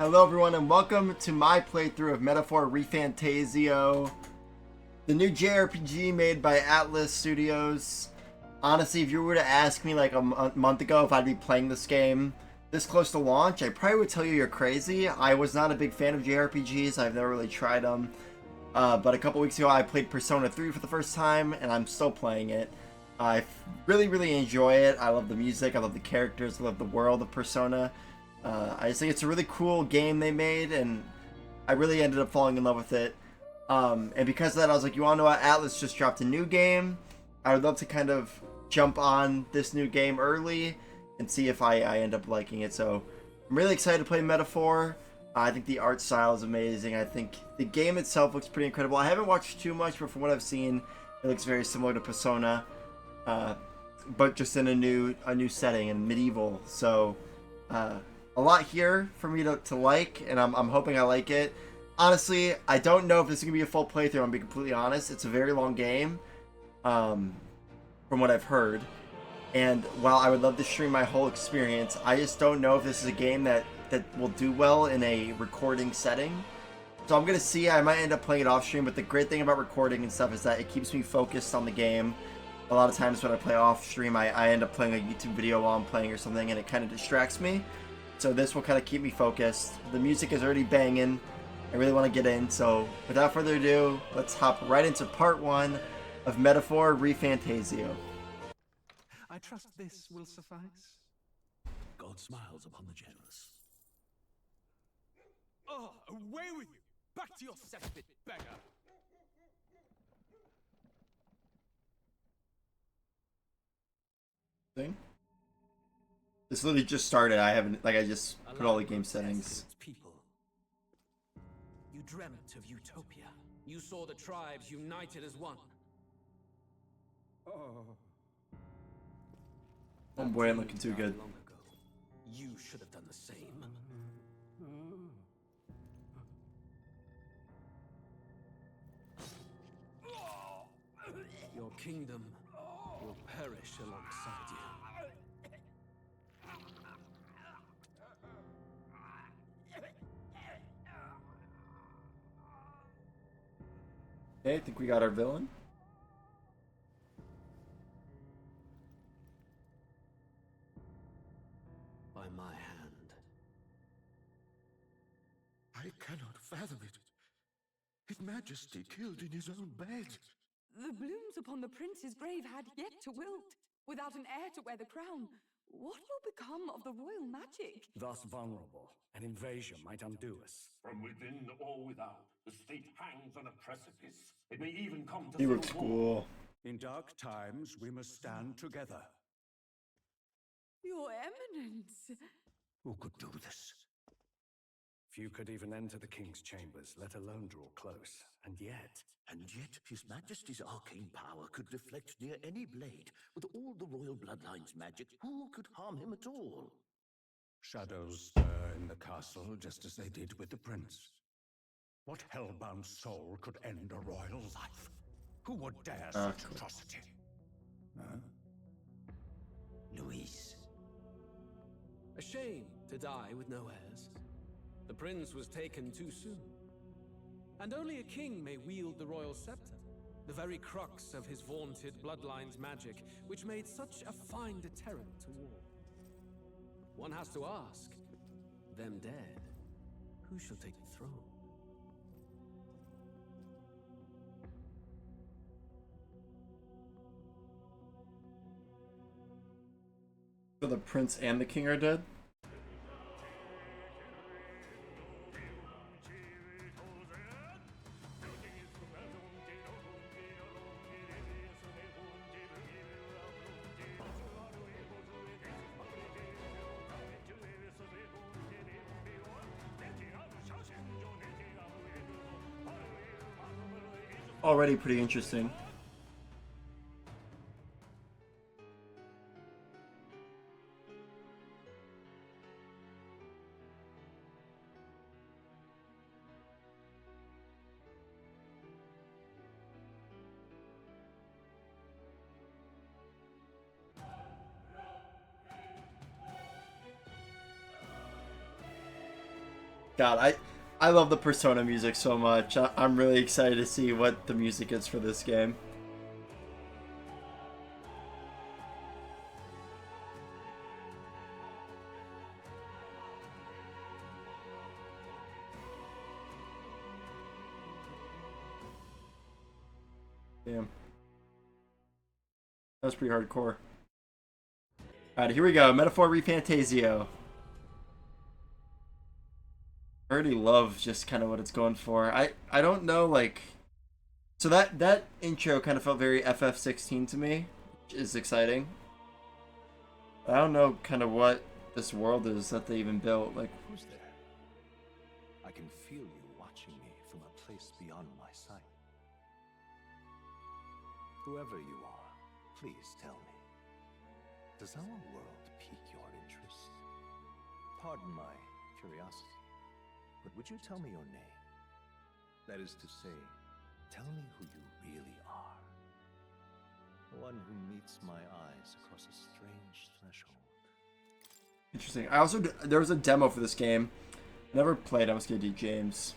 Hello everyone and welcome to my playthrough of Metaphor ReFantazio, the new JRPG made by Atlus Studios. Honestly, if you were to ask me like a month ago if I'd be playing this game this close to launch, I probably would tell you you're crazy. I was not a big fan of JRPGs, I've never really tried them. But a couple weeks ago I played Persona 3 for the first time and I'm still playing it. I really enjoy it. I love the music, I love the characters, I love the world of Persona. I just think it's a really cool game they made, and I really ended up falling in love with it. And because of that, I was like, you want to know what? Atlus just dropped a new game. I would love to kind of jump on this new game early and see if I end up liking it. So I'm really excited to play Metaphor. I think the art style is amazing. I think the game itself looks pretty incredible. I haven't watched too much, but from what I've seen, it looks very similar to Persona, but just in a new setting and medieval. So a lot here for me to like, and I'm hoping I like it. Honestly, I don't know if this is going to be a full playthrough, I'm going to be completely honest. It's a very long game, from what I've heard. And while I would love to stream my whole experience, I just don't know if this is a game that will do well in a recording setting. So I'm going to see. I might end up playing it off stream, but the great thing about recording and stuff is that it keeps me focused on the game. A lot of times when I play off stream, I end up playing a YouTube video while I'm playing or something, and it kind of distracts me. So this will kind of keep me focused. The music is already banging. I really want to get in. So without further ado, let's hop right into part 1 of Metaphor ReFantazio. I trust this will suffice. God smiles upon the generous. Oh, away with you! Back to your cesspit, beggar! Thing. This literally just started. I haven't, like, I just put all the game settings. People. You dreamt of utopia. You saw the tribes united as one. Oh. Oh boy, I'm looking too good. Long ago. You should have done the same. Your kingdom will perish alongside you. Okay, I think we got our villain. By my hand. I cannot fathom it. His Majesty killed in his own bed. The blooms upon the prince's grave had yet to wilt. Without an heir to wear the crown, what will become of the royal magic? Thus vulnerable, an invasion might undo us. From within or without, the state hangs on a precipice. It may even come to He looks civil war. cool. In dark times, we must stand together. Your Eminence! Who could do this? Few could even enter the king's chambers, let alone draw close. And yet His Majesty's arcane power could deflect near any blade. With all the royal bloodline's magic, who could harm him at all? shadows stir in the castle just as they did with the prince. What hellbound soul could end a royal life? Who would dare such atrocity? Huh? Luis. A shame to die with no heirs. The prince was taken too soon. And only a king may wield the royal scepter, the very crux of his vaunted bloodline's magic, which made such a fine deterrent to war. One has to ask, them dead, who shall take the throne? So the prince and the king are dead? Already pretty interesting. God, I love the Persona music so much. I'm really excited to see what the music is for this game. Damn. That was pretty hardcore. Alright, here we go. Metaphor ReFantazio. I already love just kind of what it's going for. I don't know, like... So that intro kind of felt very FF16 to me, which is exciting. I don't know kind of what this world is that they even built. Like, who's there? I can feel you watching me from a place beyond my sight. Whoever you are, please tell me. Does our world pique your interest? Pardon my curiosity, but would you tell me your name? That is to say, tell me who you really are. One who meets my eyes across a strange threshold. interesting. I also there was a demo for this game. I never played. I was gonna do James.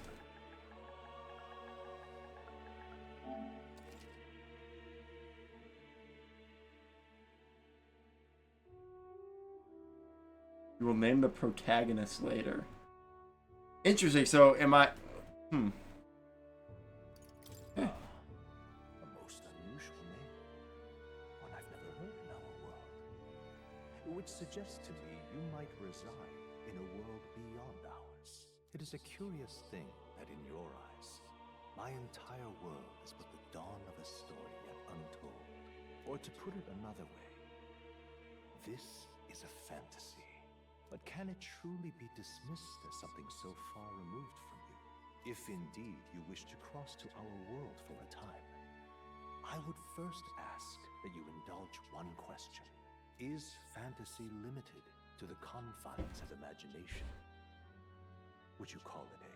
You will name the protagonist later. Interesting. So am I? A most unusual name. One I've never heard in our world. Which suggests to me you might reside in a world beyond ours. It is a curious thing that in your eyes, my entire world is but the dawn of a story yet untold. Or to put it another way, this is a fantasy. But can it truly be dismissed as something so far removed from you? If indeed you wish to cross to our world for a time, I would first ask that you indulge one question. Is fantasy limited to the confines of imagination? Would you call it a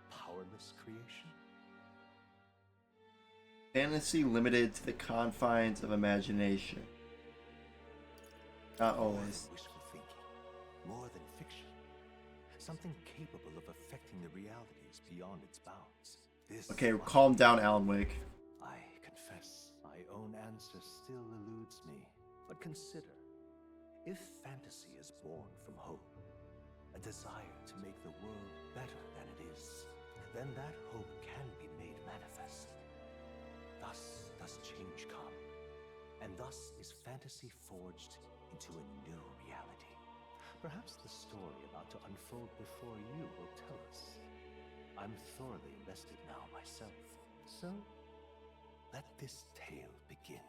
powerless creation? Fantasy limited to the confines of imagination. Not always. Wishful thinking, more than fiction. Something capable of affecting the realities beyond its bounds. This Okay, calm down, Alan Wake. I confess, my own answer still eludes me. But consider, if fantasy is born from hope, a desire to make the world better than it is, then that hope can be made manifest. Thus does change come, and thus is fantasy forged into a new reality. Perhaps the story about to unfold before you will tell us. I'm thoroughly invested now myself, so let this tale begin.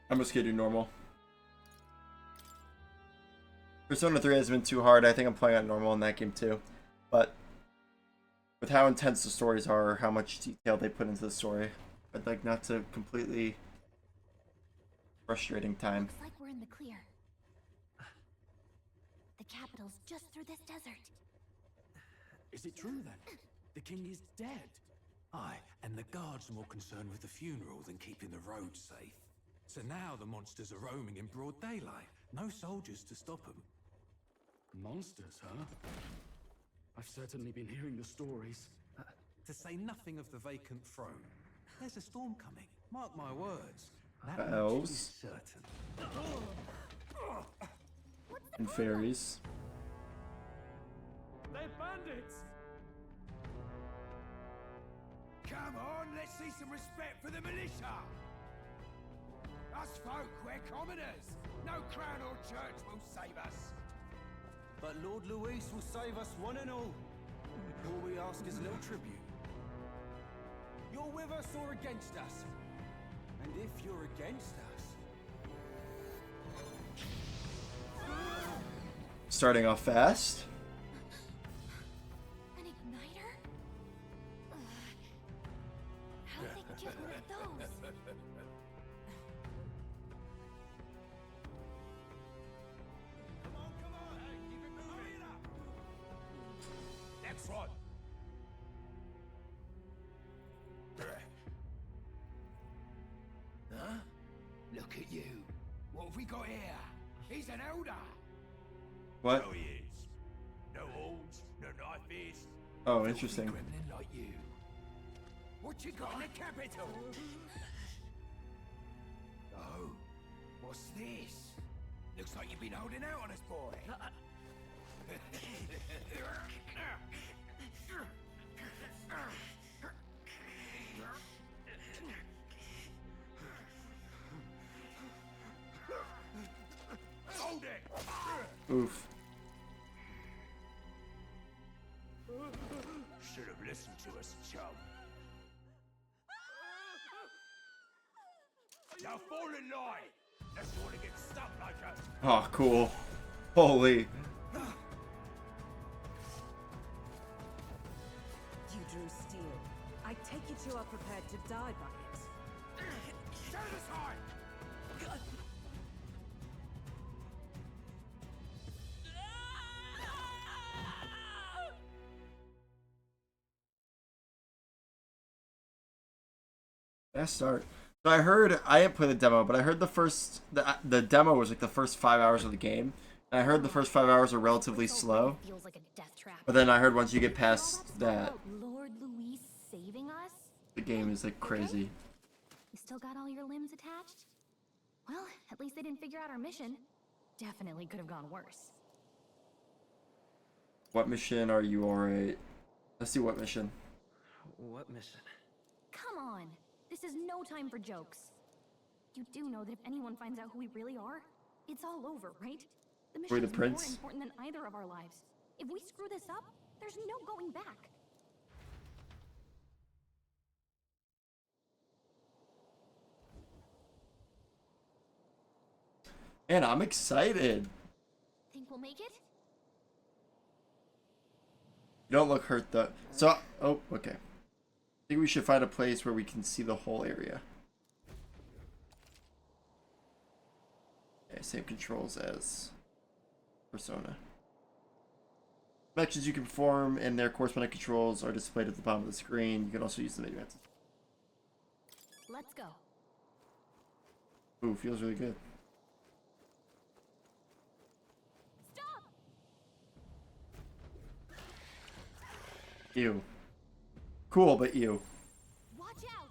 I'm just gonna do normal. Persona 3 has been too hard. I think I'm playing on normal in that game too. But with how intense the stories are, how much detail they put into the story, I'd like not to completely frustrating time. Looks like we're in the clear. The capital's just through this desert. Is it true then? The king is dead. Aye, and the guards are more concerned with the funeral than keeping the roads safe. So now the monsters are roaming in broad daylight. No soldiers to stop them. Monsters, huh? I've certainly been hearing the stories. To say nothing of the vacant throne. There's a storm coming. Mark my words. That Elves. much is certain. And fairies. They're bandits! Come on, let's see some respect for the militia! Us folk, we're commoners! No crown or church will save us! But Lord Luis will save us one and all. All we ask is a little tribute. You're with us or against us? And if you're against us... Starting off fast. An igniter? How'd they get one of those? Come on, hey, keep it moving! Hurry it up! Next one! Look at you. What have we got here? He's an elder. What? So he is. No horns, no knife. Oh, interesting. Gremlin like you. What you got in the capital? Oh, what's this? Looks like you've been holding out on us, boy. Hold it! Oof. Should have listened to us, chum. Now fall in line. Let's want to get stuck like us. Oh, cool. Holy. You drew steel. I take it you are prepared to die by it. Stand aside! Fast start. So I didn't play the demo, but I heard the demo was like the first 5 hours of the game. And I heard the first 5 hours are relatively slow. Feels like a death trap. But then I heard once you get past that, Lord Louis saving us? the game is like crazy. You still got all your limbs attached? Well, at least they didn't figure out our mission. Definitely could have gone worse. What mission are you alright? Let's see what mission. What mission? Come on! This is no time for jokes. You do know that if anyone finds out who we really are, it's all over, right? The mission Free the is more prince. important than either of our lives. If we screw this up, there's no going back. Man, I'm excited. Think we'll make it? You don't look hurt though. So, oh, okay. I think we should find a place where we can see the whole area. Okay, same controls as Persona. Actions you can perform and their corresponding controls are displayed at the bottom of the screen. You can also use the menu buttons. Let's go. Ooh, feels really good. Stop! Ew. Cool, but ew. Watch out!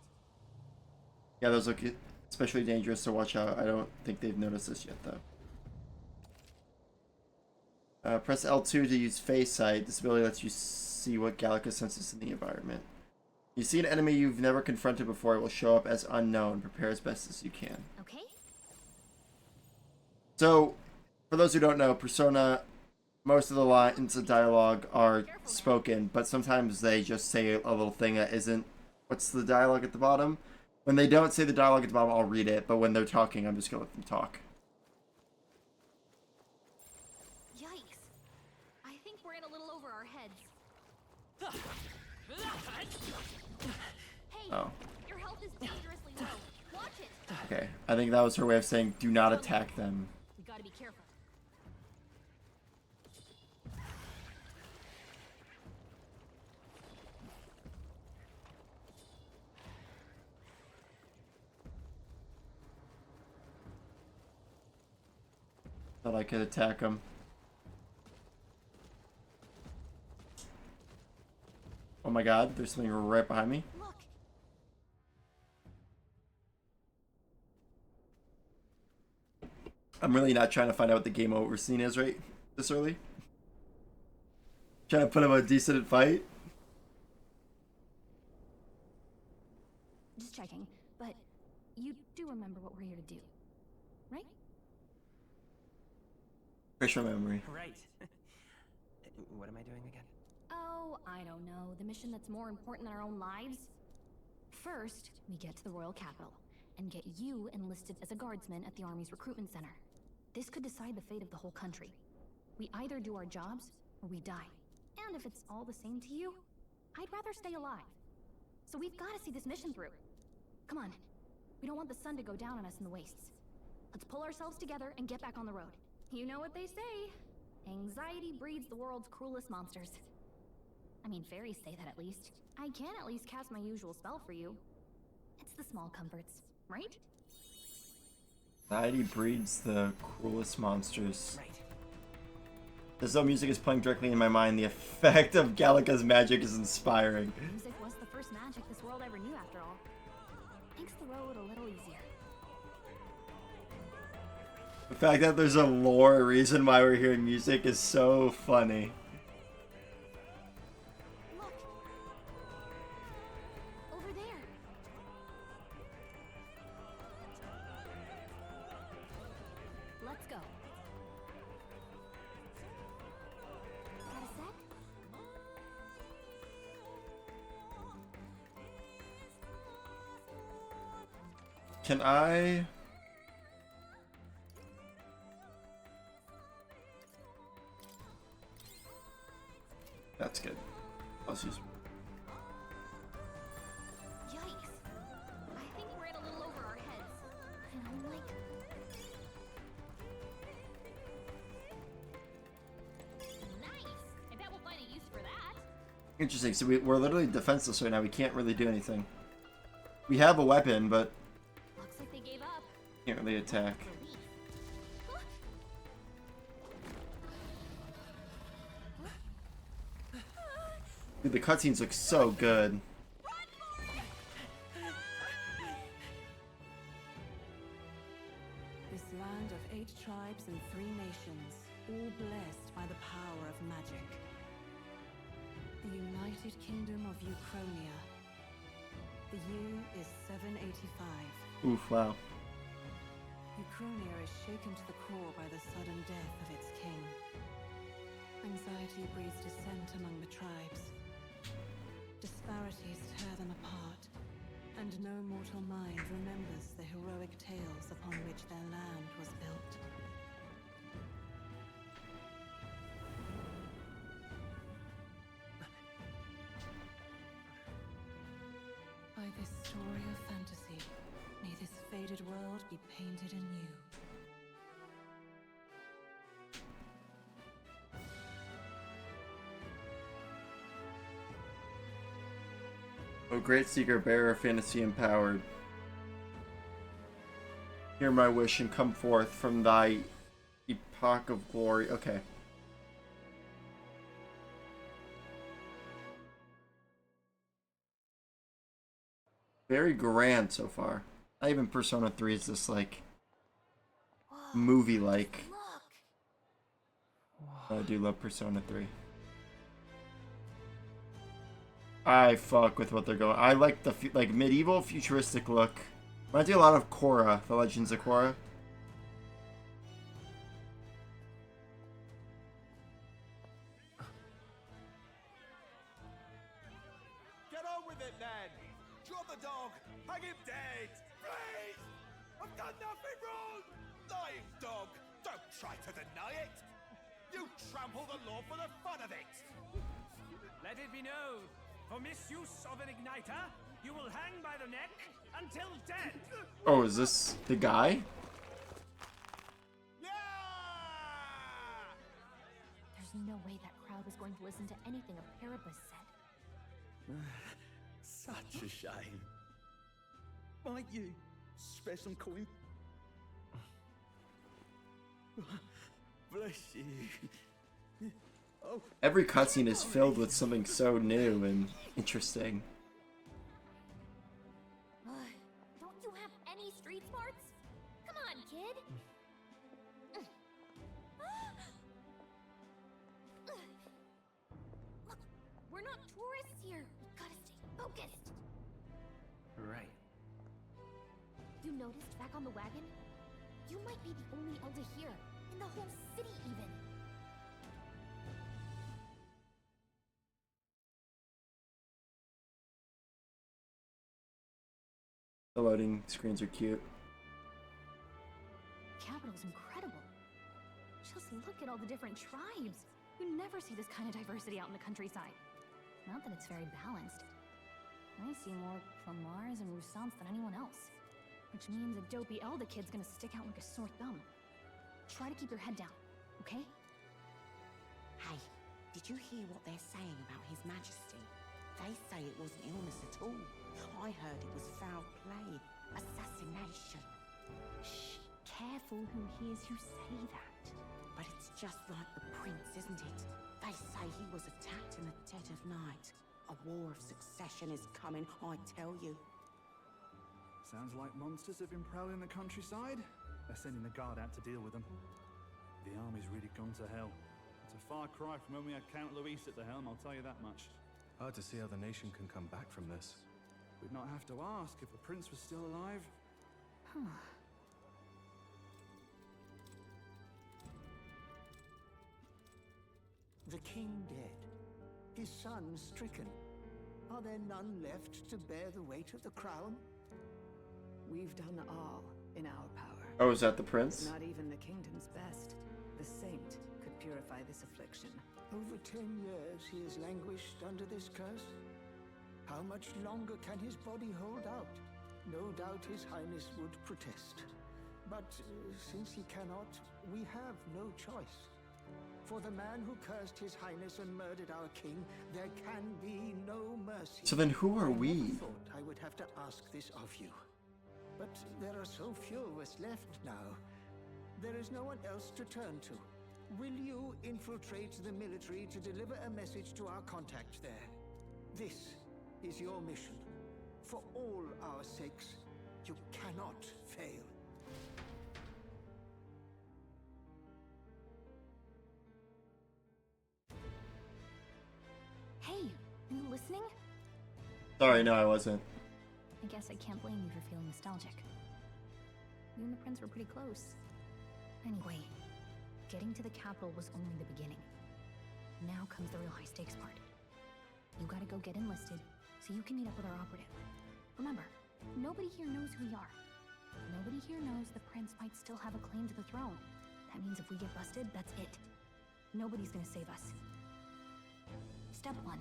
Yeah, those look especially dangerous, so watch out. I don't think they've noticed this yet, though. Press L2 to use Face Sight. This ability lets you see what Gallica senses in the environment. You see an enemy you've never confronted before, it will show up as unknown. Prepare as best as you can. Okay. So, for those who don't know, Persona, most of the lines of dialogue are spoken, but sometimes they just say a little thing that isn't what's the dialogue at the bottom. When they don't say the dialogue at the bottom, I'll read it, but when they're talking, I'm just going to let them talk. Yikes. I think we're in a little over our heads. Hey, Oh. your health is dangerously low. Watch it. Okay, I think that was her way of saying, do not attack them. We gotta be careful. Thought I could attack them. Oh my god, there's something right behind me. Look. I'm really not trying to find out what the game over scene is right this early. Trying to put him a decent fight. Just checking, but you do remember what we're here to do, right? Refresh my memory. Right. What am I doing again? Oh, I don't know. The mission that's more important than our own lives? First, we get to the royal capital and get you enlisted as a guardsman at the army's recruitment center. This could decide the fate of the whole country. We either do our jobs or we die. And if it's all the same to you, I'd rather stay alive. So we've got to see this mission through. Come on. We don't want the sun to go down on us in the wastes. Let's pull ourselves together and get back on the road. You know what they say. Anxiety breeds the world's cruelest monsters. I mean, fairies say that at least. I can at least cast my usual spell for you. It's the small comforts, right? Anxiety breeds the cruelest monsters. As though music is playing directly in my mind, the effect of Gallica's magic is inspiring. Music was the first magic this world ever knew, after all. Makes the road a little easier. The fact that there's a lore reason why we're hearing music is so funny. Look! Over there! Let's go. Got a sec? Can I... That's good. Let's use... Yikes! I think we're in a little over our heads. And I'm like... Nice! I bet we'll find a use for that. Interesting, so we're literally defenseless right now. We can't really do anything. We have a weapon, but... Looks like they gave up. Can't really attack. Dude, the cutscenes look so good. This land of 8 tribes and 3 nations, all blessed by the power of magic. The United Kingdom of Uchronia. The year is 785. Oof, wow. Uchronia is shaken to the core by the sudden death of its king. Anxiety breeds dissent among the tribes. Disparities tear them apart, and no mortal mind remembers the heroic tales upon which their land was built. By this story of fantasy, may this faded world be painted anew. O great seeker, bearer of fantasy empowered. Hear my wish and come forth from thy epoch of glory. Okay. Very grand so far. Not even Persona 3 is this like movie-like. I do love Persona 3. I fuck with what they're going. I like the like medieval futuristic look. Reminds me a lot of Korra, the Legends of Korra. Get on with it, then! Drop the dog! Hang him dead! Please! I've done nothing wrong! Lying dog! Don't try to deny it! You trample the law for the fun of it! Let it be known, for misuse of an igniter, you will hang by the neck until dead. Oh, is this the guy? There's no way that crowd was going to listen to anything a Paribus said. Such a shame. Might you spare some coin? Bless you. Oh. Every cutscene is filled with something so new and interesting. Don't you have any street smarts? Come on, kid. Look, we're not tourists here. We gotta stay focused. Right. You noticed back on the wagon? You might be the only elder here, in the whole city even. The loading screens are cute. Capital's incredible. Just look at all the different tribes. You never see this kind of diversity out in the countryside. Not that it's very balanced. I see more Plamars and Roussants than anyone else. Which means a dopey elder kid's gonna stick out like a sore thumb. Try to keep your head down, okay? Hey, did you hear what they're saying about His Majesty? They say it wasn't illness at all. I heard it was foul play, assassination. Shh, careful who hears you say that. But it's just like the prince, isn't it? They say he was attacked in the dead of night. A war of succession is coming, I tell you. Sounds like monsters have been prowling the countryside. They're sending the guard out to deal with them. The army's really gone to hell. It's a far cry from when we had Count Luis at the helm, I'll tell you that much. Hard to see how the nation can come back from this. We'd not have to ask if the prince was still alive. The king dead, his son stricken. Are there none left to bear the weight of the crown? We've done all in our power. Oh, is that the prince? Not even the kingdom's best. The saint could purify this affliction. Over 10 years he has languished under this curse. How much longer can his body hold out? No doubt his highness would protest. But since he cannot, we have no choice. For the man who cursed his highness and murdered our king, there can be no mercy. So then who are we? I never thought I would have to ask this of you. But there are so few of us left now. There is no one else to turn to. Will you infiltrate the military to deliver a message to our contact there? This is your mission. For all our sakes, you cannot fail. Hey, are you listening? Sorry, no, I wasn't. I guess I can't blame you for feeling nostalgic. You and the prince were pretty close. Anyway, getting to the capital was only the beginning. Now comes the real high-stakes part. You gotta go get enlisted, so you can meet up with our operative. Remember, nobody here knows who we are. Nobody here knows the prince might still have a claim to the throne. That means if we get busted, that's it. Nobody's gonna save us. Step 1.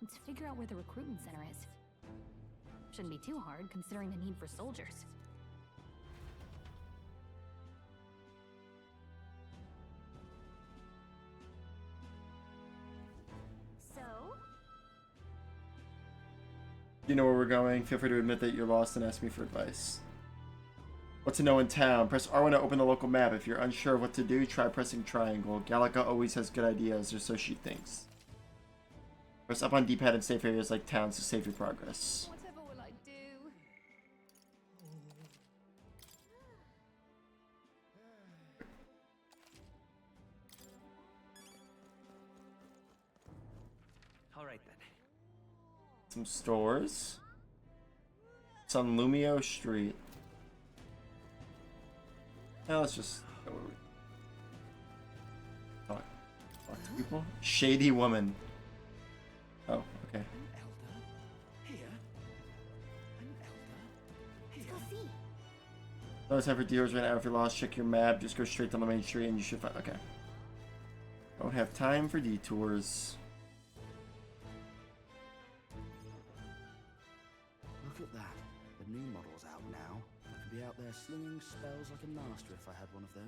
Let's figure out where the recruitment center is. Shouldn't be too hard, considering the need for soldiers. So? You know where we're going. Feel free to admit that you're lost and ask me for advice. What to know in town? Press R1 to open the local map. If you're unsure of what to do, try pressing triangle. Gallica always has good ideas, or so she thinks. Press up on D-pad in safe areas like towns to save your progress. Whatever will I do? All right then. Some stores. It's on Lumio Street. Now let's just go where we talk to people. Shady woman. Oh, okay. Let's go see. No time for dealers right now. If you're lost, check your map. Just go straight down the main street and you should find. Okay. Don't have time for detours. Look at that. The new model's out now. I could be out there slinging spells like a master if I had one of those.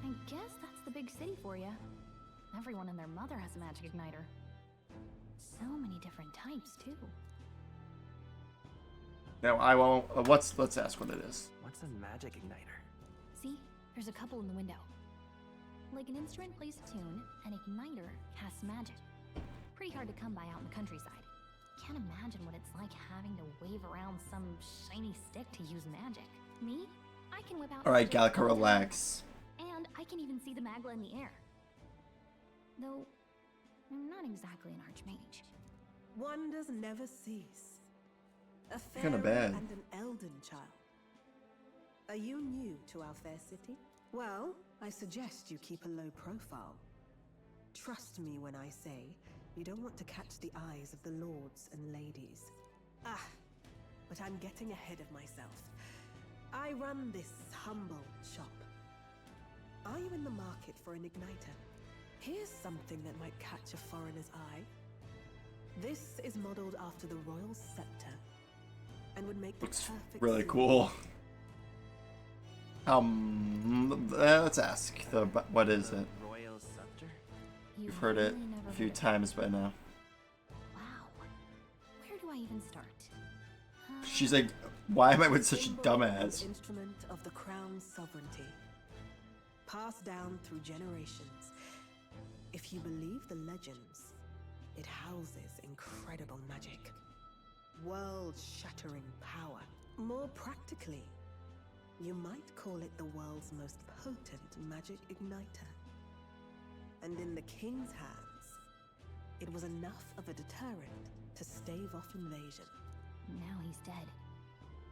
I guess that's the big city for you. Everyone and their mother has a magic igniter. So many different types, too. Now I won't. Let's ask what it is. What's a magic igniter? See? There's a couple in the window. Like an instrument plays a tune, an igniter casts magic. Pretty hard to come by out in the countryside. Can't imagine what it's like having to wave around some shiny stick to use magic. Me? I can whip out. Alright, Gallica, relax. And I can even see the magla in the air. Though, I'm not exactly an archmage. Wonders never cease. A Kinda pharaoh bad. and an elden child. Are you new to our fair city? Well, I suggest you keep a low profile. Trust me when I say you don't want to catch the eyes of the lords and ladies. But I'm getting ahead of myself. I run this humble shop. Are you in the market for an igniter? Here's something that might catch a foreigner's eye. This is modeled after the royal scepter and would make the perfect Really symbol. cool. Let's ask. What is it? Royal scepter? You've heard it a few times by now. Wow. Where do I even start? She's like, why am I with such a dumbass? Instrument of the crown's sovereignty, passed down through generations. If you believe the legends, it houses incredible magic, world-shattering power. More practically, you might call it the world's most potent magic igniter. And in the king's hands, it was enough of a deterrent to stave off invasion. Now he's dead,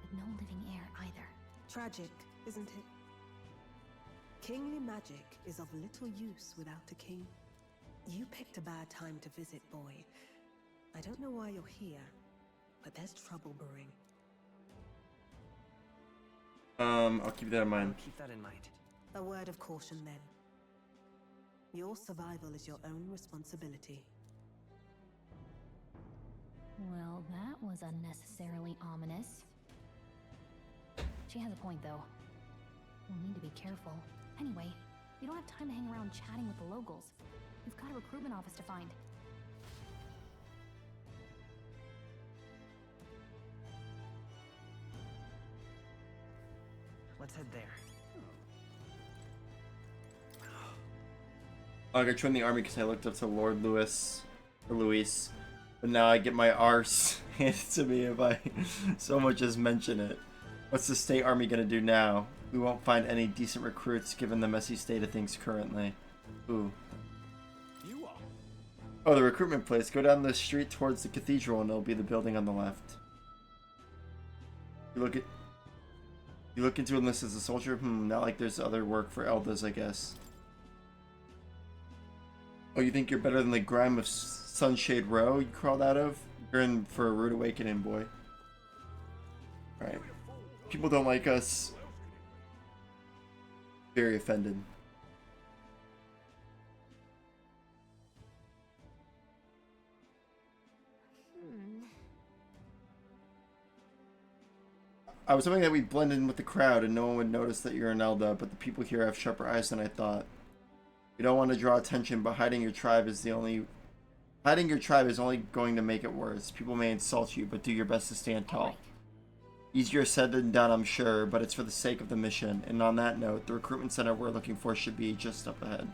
with no living heir either. Tragic, isn't it? Kingly magic is of little use without a king. You picked a bad time to visit, boy. I don't know why you're here, but there's trouble brewing. I'll keep that in mind. Keep that in mind. A word of caution then. Your survival is your own responsibility. Well, that was unnecessarily ominous. She has a point, though. We'll need to be careful. Anyway, we don't have time to hang around chatting with the locals. We've got a recruitment office to find. Let's head there. I joined the army because I looked up to Lord Luis, but now I get my arse handed to me if I so much as mention it. What's the state army gonna do now? We won't find any decent recruits given the messy state of things currently. Ooh. You are. Oh, the recruitment place. Go down the street towards the cathedral and it'll be the building on the left. You look into enlist as a soldier? Not like there's other work for Eldas, I guess. Oh, you think you're better than the grime of Sunshade Row you crawled out of? You're in for a rude awakening, boy. Right. People don't like us. Very offended. I was hoping that we'd blend in with the crowd and no one would notice that you're an Elda, but the people here have sharper eyes than I thought. You don't want to draw attention, but hiding your tribe is only going to make it worse. People may insult you, but do your best to stand tall. Easier said than done, I'm sure, but it's for the sake of the mission. And on that note, the recruitment center we're looking for should be just up ahead.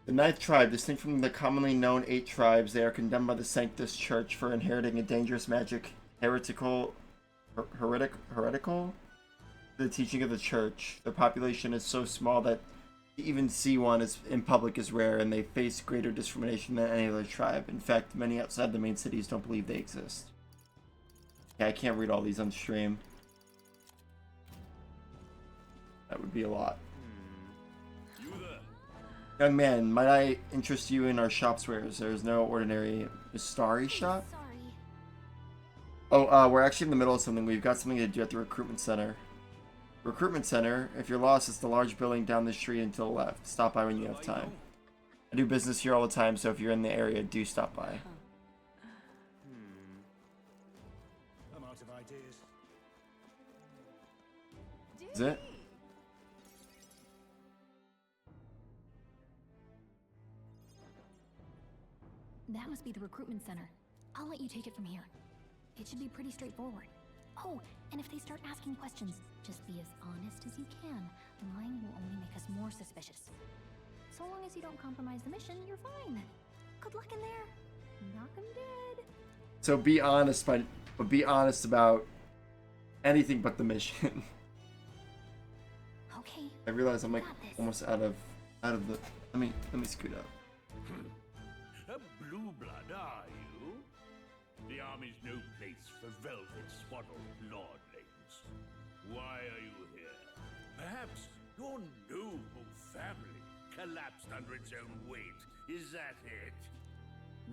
The 9th tribe, distinct from the commonly known 8 tribes, they are condemned by the Sanctus Church for inheriting a dangerous magic heretical to the teaching of the Church. Their population is so small that to even see one in public is rare, and they face greater discrimination than any other tribe. In fact, many outside the main cities don't believe they exist. Yeah, I can't read all these on stream. That would be a lot. Young man, might I interest you in our shop's wares? There is no ordinary Mistari shop. Oh, we're actually in the middle of something. We've got something to do at the recruitment center. Recruitment center? If you're lost, it's the large building down the street and to the left. Stop by when you have time. I do business here all the time, so if you're in the area, do stop by. I'm out of ideas. Is it? That must be the recruitment center. I'll let you take it from here. It should be pretty straightforward. Oh, and if they start asking questions, just be as honest as you can. Lying will only make us more suspicious. So long as you don't compromise the mission, you're fine. Good luck in there. Knock 'em dead. So be honest, but be honest about anything but the mission. Okay. I realize I'm like almost out of the. Let me scoot up. A blue blood, are you? The army's no place for velvet-swaddled lordlings. Why are you here? Perhaps your noble family collapsed under its own weight. Is that it?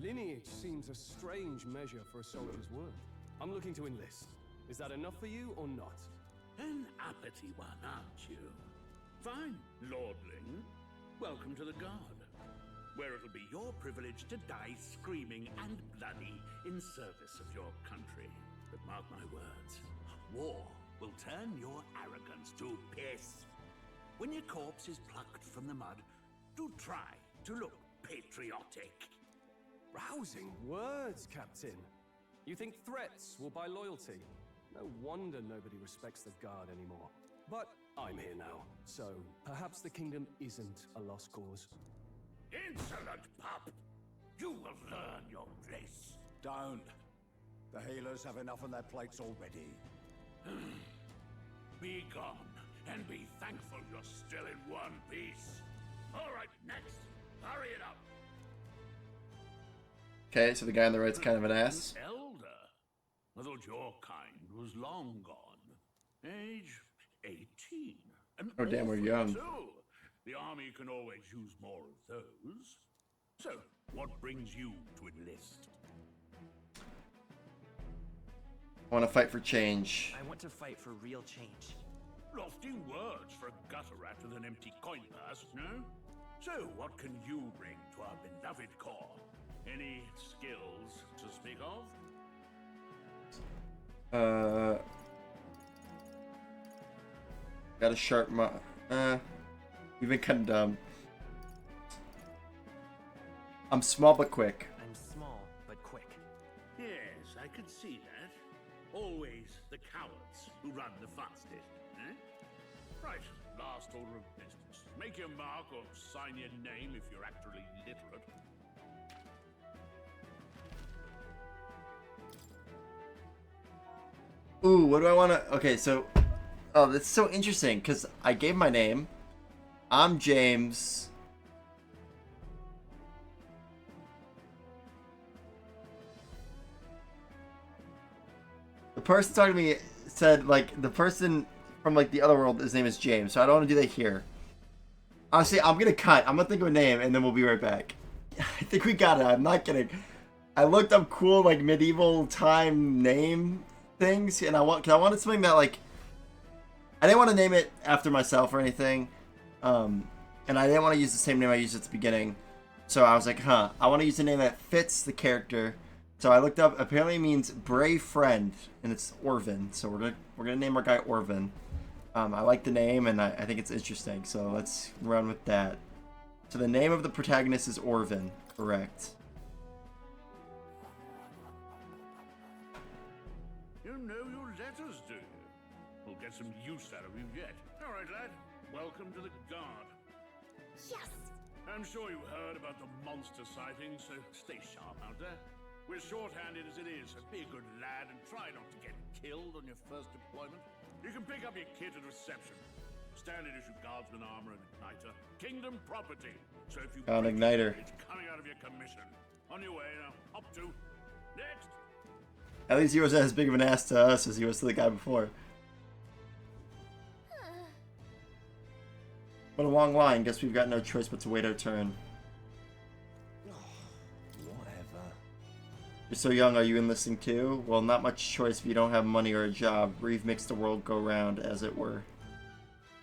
Lineage seems a strange measure for a soldier's worth. I'm looking to enlist. Is that enough for you or not? An uppity one, aren't you? Fine, lordling. Welcome to the guard. where it'll be your privilege to die screaming and bloody in service of your country. But mark my words, war will turn your arrogance to piss. When your corpse is plucked from the mud, do try to look patriotic. Rousing words, Captain. You think threats will buy loyalty? No wonder nobody respects the Guard anymore. But I'm here now, so perhaps the kingdom isn't a lost cause. Insolent pup! You will learn your place. Don't. The healers have enough on their plates already. Be gone, and be thankful you're still in one piece. All right, next. Hurry it up. Okay, so the guy on the right's kind of an ass. Elder. I thought your kind was long gone. Age 18. Oh, damn, we're young. Too. The army can always use more of those. So, what brings you to enlist? I want to fight for change. I want to fight for real change. Lofty words for a gutter rat with an empty coin purse, no? So, what can you bring to our beloved corps? Any skills to speak of? Got a sharp you've been kind of dumb. I'm small but quick. I'm small but quick. Yes, I could see that. Always the cowards who run the fastest, eh? Right, last order of business. Make your mark or sign your name if you're actually literate. Ooh, what do I want to... Okay, so... Oh, that's so interesting, because I gave my name. I'm James. The person talking to me said, like, the person from, like, the other world, his name is James, so I don't want to do that here. Honestly, I'm going to cut. I'm going to think of a name, and then we'll be right back. I think we got it. I'm not kidding. I looked up cool, like, medieval time name things, and I wanted something that, like, I didn't want to name it after myself or anything, and I didn't want to use the same name I used at the beginning, so I was like, I want to use a name that fits the character. So I looked up, apparently it means brave friend, and it's Orvin, so we're gonna name our guy Orvin. I like the name, and I think it's interesting, so let's run with that. So the name of the protagonist is Orvin, correct. You know your letters, do you? We'll get some use out of you yet. All right, lad. Welcome to the Guard. Yes! I'm sure you heard about the monster sightings, so stay sharp out there. We're short-handed as it is, so be a good lad and try not to get killed on your first deployment. You can pick up your kit at reception. Standard issue guardsman armor and igniter. Kingdom property. So if you Found igniter. it's coming out of your commission. On your way now. Up to. Next! At least he wasn't as big of an ass to us as he was to the guy before. What a long line. Guess we've got no choice but to wait our turn. Whatever. You're so young, are you enlisting too? Well, not much choice if you don't have money or a job. Reeve makes the world go round, as it were.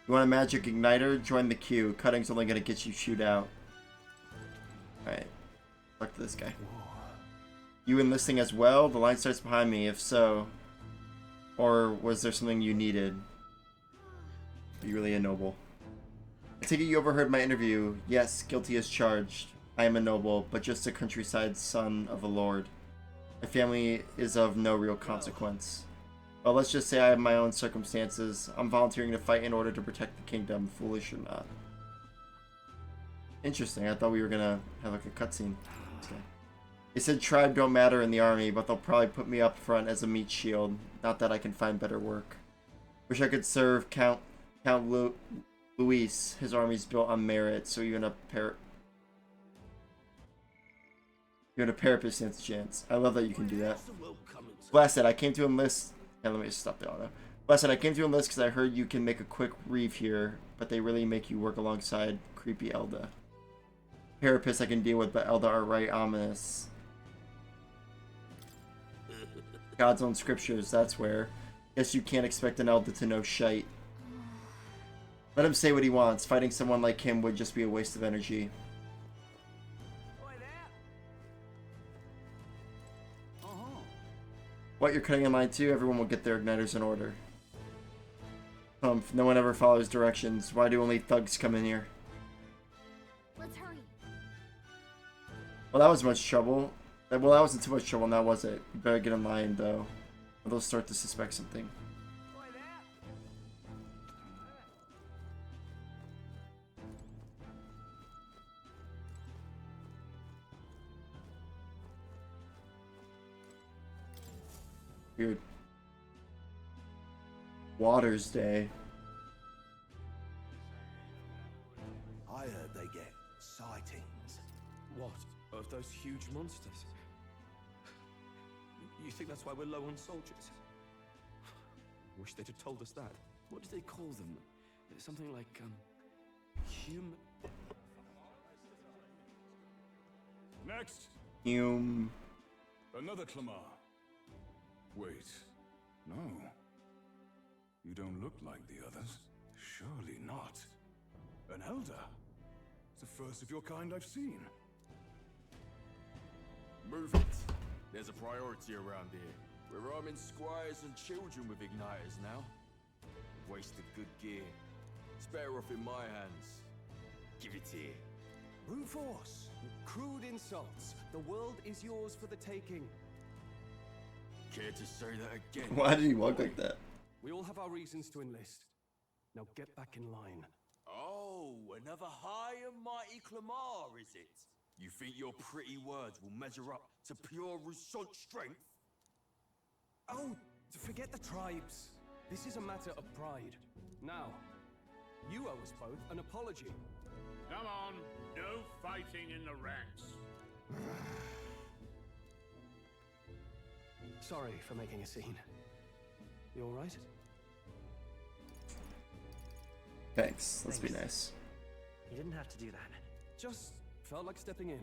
You want a magic igniter? Join the queue. Cutting's only gonna get you shoot out. Alright. Talk to this guy. You enlisting as well? The line starts behind me, if so. Or was there something you needed? Are you really a noble? I take it you overheard my interview. Yes, guilty as charged. I am a noble, but just a countryside son of a lord. My family is of no real consequence. Well, let's just say I have my own circumstances. I'm volunteering to fight in order to protect the kingdom, foolish or not. Interesting, I thought we were gonna have like a cutscene. Okay. They said tribe don't matter in the army, but they'll probably put me up front as a meat shield. Not that I can find better work. Wish I could serve Count Luis. His army's built on merit, so even a parapet stands a chance. I love that you can do that. Blessed, I came to enlist. Yeah, let me just stop the auto. Blessed, I came to enlist because I heard you can make a quick reeve here, but they really make you work alongside creepy Elda. Carapace I can deal with, but Elda are right ominous. God's own scriptures, that's where. Guess you can't expect an Elda to know shite. Let him say what he wants. Fighting someone like him would just be a waste of energy. What, you're cutting in line too? Everyone will get their igniters in order. No one ever follows directions. Why do only thugs come in here? Let's hurry. Well, that was much trouble. Well, that wasn't too much trouble now, was it? You better get in line, though. Or they'll start to suspect something. Weird. Water's Day. I heard they get sightings. What? Of those huge monsters? You think that's why we're low on soldiers? Wish they'd have told us that. What did they call them? Something like, human... Next! Another Clamar. Wait. No. You don't look like the others. Surely not. An elder. It's the first of your kind I've seen. Move it. There's a priority around here. We're arming squires and children with igniters now. Wasted good gear. It's better off in my hands. Give it here. Brute force. Crude insults. The world is yours for the taking. Care to say that again? Why did he walk like that? We all have our reasons to enlist. Now get back in line. Oh, another high and mighty Clamar, is it? You think your pretty words will measure up to pure Rousseau strength? Oh, forget the tribes. This is a matter of pride. Now, you owe us both an apology. Come on, no fighting in the ranks. Sorry for making a scene. You all right? Thanks. Let's be nice. You didn't have to do that. Just felt like stepping in.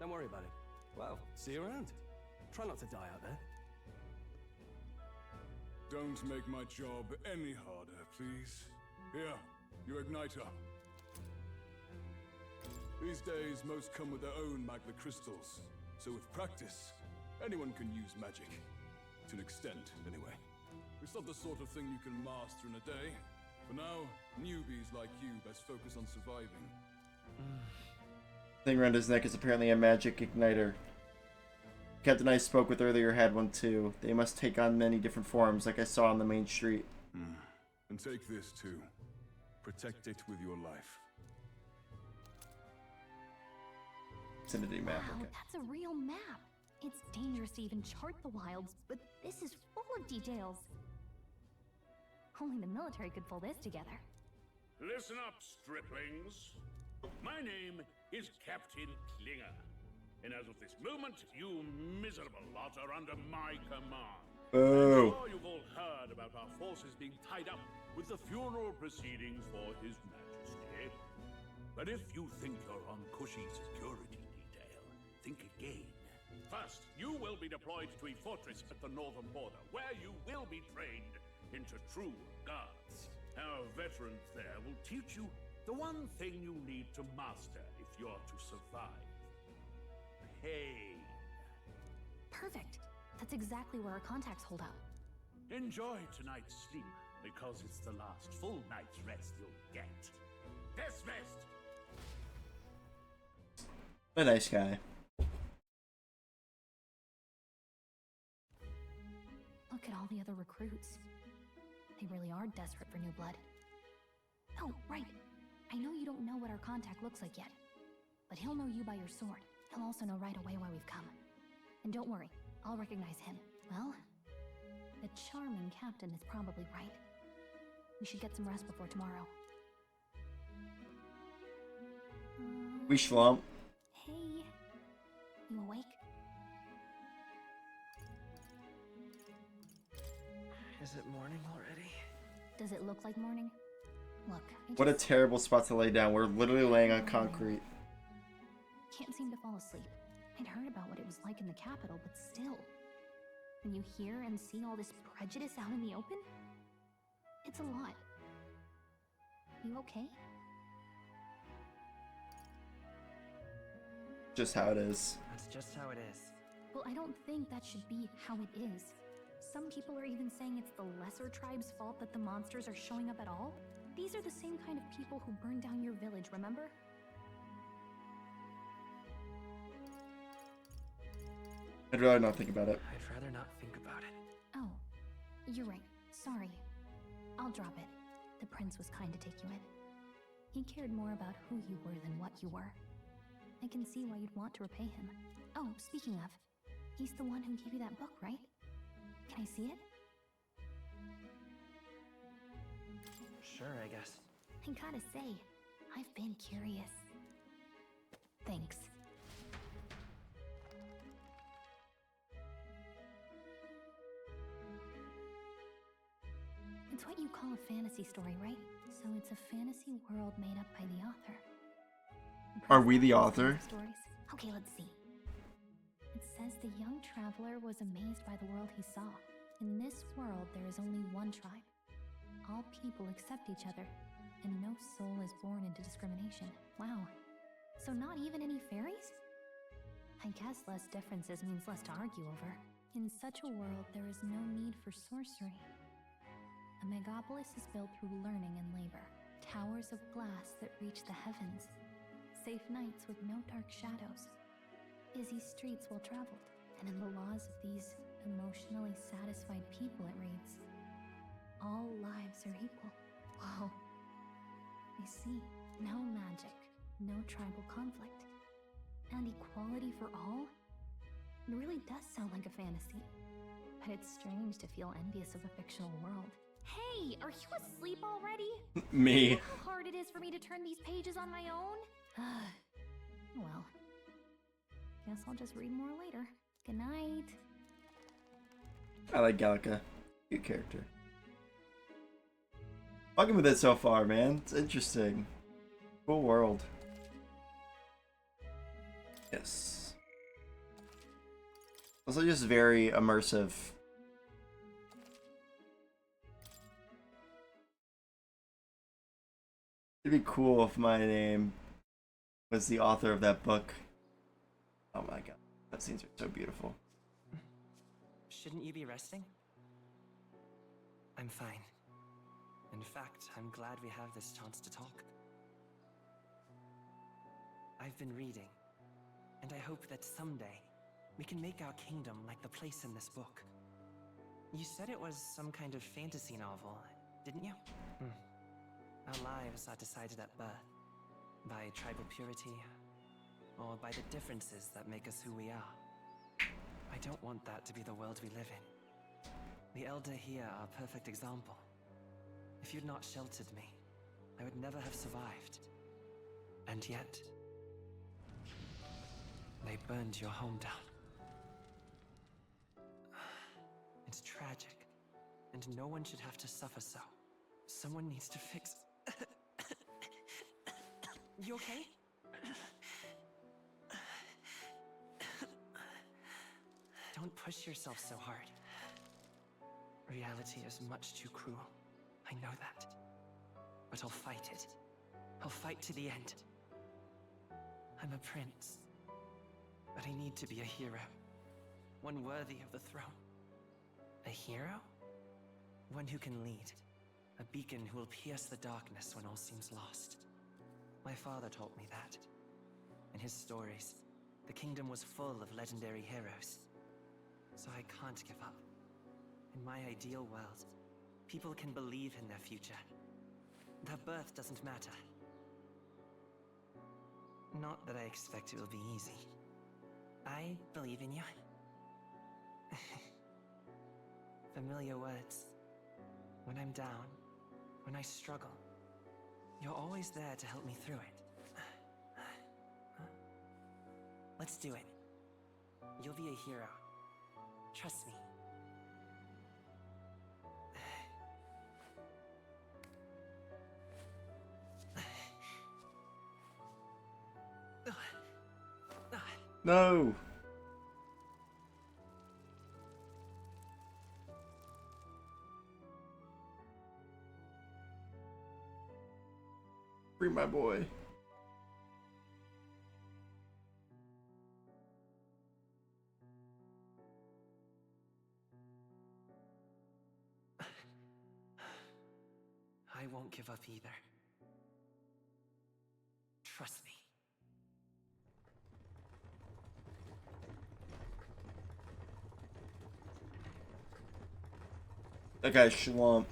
Don't worry about it. Well, see you around. Try not to die out there. Don't make my job any harder, please. Here, your igniter. These days, most come with their own magna crystals. So with practice, anyone can use magic. To an extent, anyway. It's not the sort of thing you can master in a day. For now, newbies like you best focus on surviving. Thing around his neck is apparently a magic igniter. Captain I spoke with earlier had one too. They must take on many different forms, like I saw on the main street. And take this too. Protect it with your life. Vicinity map. Wow, Okay. that's a real map. It's dangerous to even chart the wilds, but this is full of details. Only the military could pull this together. Listen up, striplings. My name is Captain Klinger. And as of this moment, you miserable lot are under my command. Oh. I'm sure you've all heard about our forces being tied up with the funeral proceedings for His Majesty. But if you think you're on cushy security detail, think again. First, you will be deployed to a fortress at the northern border, where you will be trained into true guards. Our veterans there will teach you the one thing you need to master if you're to survive. Pain. Perfect. That's exactly where our contacts hold out. Enjoy tonight's sleep, because it's the last full night's rest you'll get. Dismissed! A nice guy. Look at all the other recruits. They really are desperate for new blood. Oh, right. I know you don't know what our contact looks like yet, but he'll know you by your sword. He'll also know right away why we've come. And don't worry, I'll recognize him. Well, the charming captain is probably right. We should get some rest before tomorrow. We schlump. Hey, you awake? Is it morning already? Does it look like morning? Look, What a terrible spot to lay down. We're literally laying on concrete. Can't seem to fall asleep. I'd heard about what it was like in the capital, but still. When you hear and see all this prejudice out in the open, it's a lot. You okay? Just how it is. That's just how it is. Well, I don't think that should be how it is. Some people are even saying it's the lesser tribe's fault that the monsters are showing up at all. These are the same kind of people who burned down your village, remember? I'd rather not think about it. I'd rather not think about it. Oh, you're right. Sorry. I'll drop it. The prince was kind to take you in. He cared more about who you were than what you were. I can see why you'd want to repay him. Oh, speaking of, he's the one who gave you that book, right? Can I see it? Sure, I guess. I gotta say, I've been curious. Thanks. It's what you call a fantasy story, right? So it's a fantasy world made up by the author. Are we the author? Stories? Okay, let's see. It says the young traveler was amazed by the world he saw. In this world, there is only one tribe. All people accept each other, and no soul is born into discrimination. Wow. So not even any fairies? I guess less differences means less to argue over. In such a world, there is no need for sorcery. A megapolis is built through learning and labor. Towers of glass that reach the heavens. Safe nights with no dark shadows. Busy streets well traveled. And in the laws of these emotionally satisfied people, it reads, all lives are equal. Whoa. I see. No magic, no tribal conflict, and equality for all? It really does sound like a fantasy. But it's strange to feel envious of a fictional world. Hey, are you asleep already? Me. You know how hard it is for me to turn these pages on my own? Well, guess I'll just read more later. Good night. I like Gallica. Good character. Fucking with it so far, man. It's interesting. Cool world. Yes. Also just very immersive. It'd be cool if my name was the author of that book. Oh my god. That scenes are so beautiful. Shouldn't you be resting? I'm fine. In fact, I'm glad we have this chance to talk. I've been reading, and I hope that someday we can make our kingdom like the place in this book. You said it was some kind of fantasy novel, didn't you? Our lives are decided at birth, by tribal purity, or by the differences that make us who we are. I don't want that to be the world we live in. The Elder here are a perfect example. If you'd not sheltered me, I would never have survived. And yet, they burned your home down. It's tragic, and no one should have to suffer so. Someone needs to fix... You okay? Don't push yourself so hard. Reality is much too cruel. I know that. But I'll fight it. I'll fight to the end. I'm a prince. But I need to be a hero. One worthy of the throne. A hero? One who can lead. A beacon who will pierce the darkness when all seems lost. My father taught me that. In his stories, the kingdom was full of legendary heroes. So I can't give up. In my ideal world, people can believe in their future. Their birth doesn't matter. Not that I expect it will be easy. I believe in you. Familiar words. When I'm down, when I struggle, you're always there to help me through it. Let's do it. You'll be a hero. Trust me. No! Free my boy. I won't give up either. Trust me. That guy's Shalom.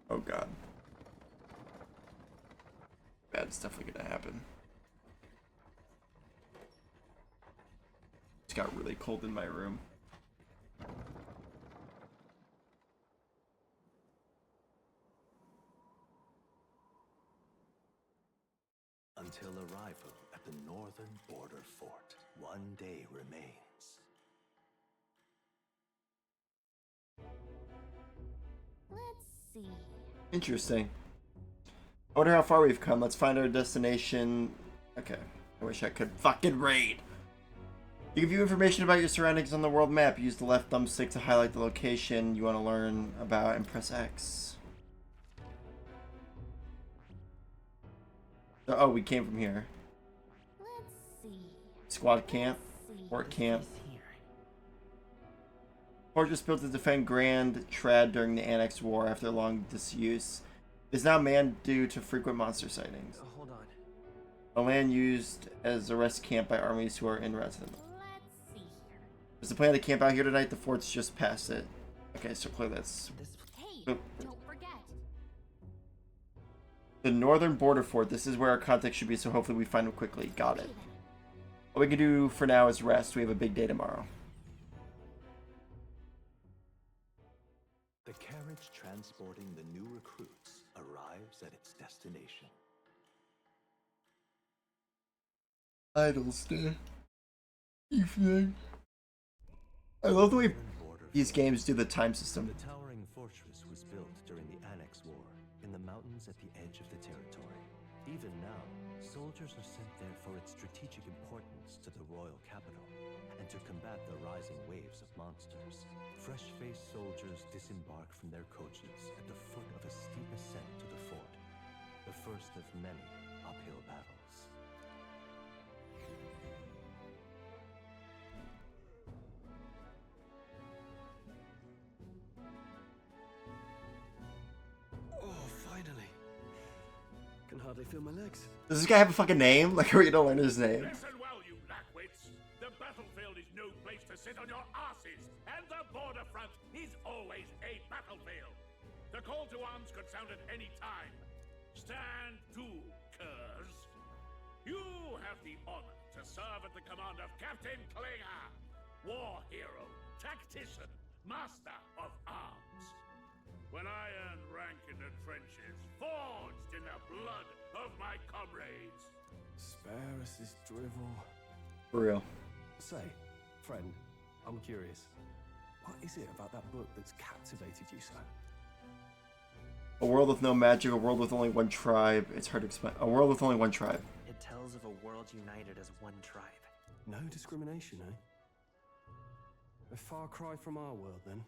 Oh god. Bad's definitely gonna happen. It's got really cold in my room. Until arrival at the northern border fort, one day remains. Let's see. Interesting. I wonder how far we've come. Let's find our destination. Okay. I wish I could fucking read. You can view information about your surroundings on the world map. Use the left thumbstick to highlight the location you want to learn about and press X. Oh, we came from here. Let's see. Squad camp. Fort camp. Fortress built to defend Grand Trad during the Annex War after long disuse. Is now manned due to frequent monster sightings. Hold on. A land used as a rest camp by armies who are in residence. Let's see here. Is the plan to camp out here tonight? The fort's just past it. Okay, so clearly that's... Hey, don't forget. The northern border fort. This is where our contact should be, so hopefully we find them quickly. Got it. What we can do for now is rest. We have a big day tomorrow. The carriage transporting the new recruits arrives at its destination. Idle stay. Evening. I love the way these games do the time system. The towering fortress was built during the Annex War in the mountains at the edge of the territory. Even now, soldiers are sent there for its strategic importance to the royal capital and to combat the rising waves of monsters. Fresh-faced soldiers disembark from their coaches at the foot of a steep ascent to the fort, the first of many uphill battles. Oh, finally. Can hardly feel my legs. Does this guy have a fucking name? Like, are we gonna learn his name? Listen well, you lackwits. The battlefield is no place to sit on your asses, and the border front is always a battlefield. The call to arms could sound at any time. Stand to, curs. You have the honor to serve at the command of Captain Klinger, war hero, tactician, master of arms. When I earned rank in the trenches, forged in the blood of my comrades. Spare us this drivel. For real. Say, friend, I'm curious. What is it about that book that's captivated you so? A world with no magic, a world with only one tribe. It's hard to explain. A world with only one tribe. It tells of a world united as one tribe. No discrimination, eh? A far cry from our world, then.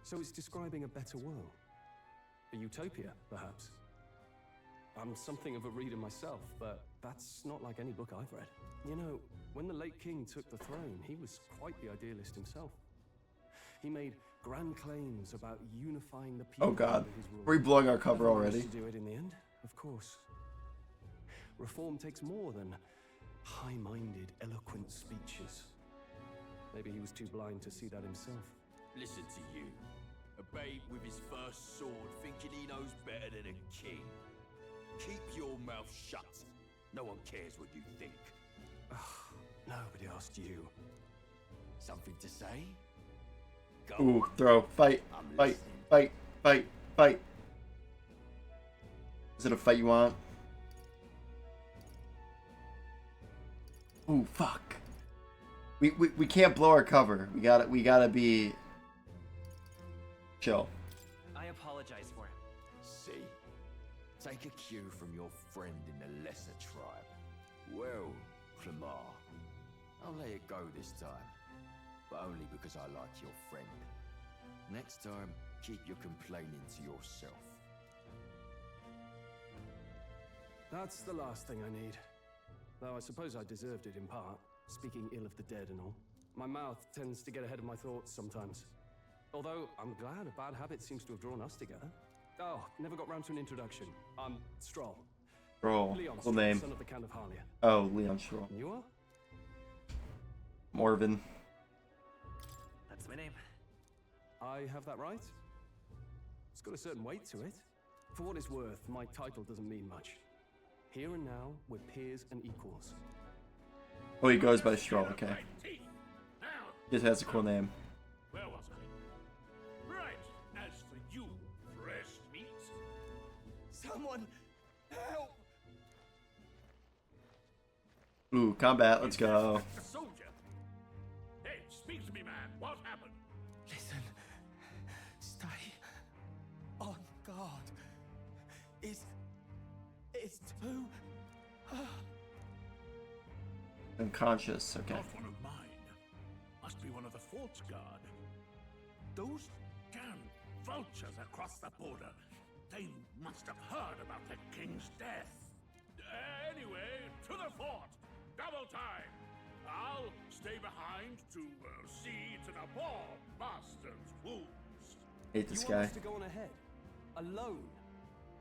So it's describing a better world. A utopia, perhaps. I'm something of a reader myself, but that's not like any book I've read. You know, when the late king took the throne, he was quite the idealist himself. He made grand claims about unifying the people. Oh god. under his rule. We're blowing our cover Everyone already. wants to do it in the end, of course. Reform takes more than high-minded, eloquent speeches. Maybe he was too blind to see that himself. Listen to you. A babe with his first sword thinking he knows better than a king. Keep your mouth shut. No one cares what you think. Nobody asked you. Something to say? Go Ooh, on. throw. Fight. I'm Fight. listening. Fight. Fight. Fight. Is it a fight you want? Ooh, fuck. We can't blow our cover. We gotta be chill. I apologize for him. See? Take a cue from your friend in the lesser tribe. Well, Clemar, I'll let it go this time. but only because I like your friend. Next time, keep your complaining to yourself. That's the last thing I need. Though I suppose I deserved it in part, speaking ill of the dead and all. My mouth tends to get ahead of my thoughts sometimes. Although, I'm glad a bad habit seems to have drawn us together. Oh, never got round to an introduction. I'm Stroll. Stroll. Leon Cool Stroll, name. son of the Count of Harlia. Oh, Leon Stroll. You are? Morven. That's my name. I have that right? It's got a certain weight to it. For what it's worth, my title doesn't mean much. Here and now, we're peers and equals. Oh, he goes by Stroll, okay. Just has a cool name. Where was I? Right. As for you, fresh meat. Someone help! Ooh, combat, let's go. A soldier. Hey, speak to me, man. What happened? Listen. Stay on guard. It's too... Unconscious, okay. Not one of mine. Must be one of the fort's guard. Those damn vultures across the border. They must have heard about the king's death. Anyway, to the fort. Double time. I'll stay behind to see to the poor bastard's wounds. Hate this You want guy. us to go on ahead? Alone?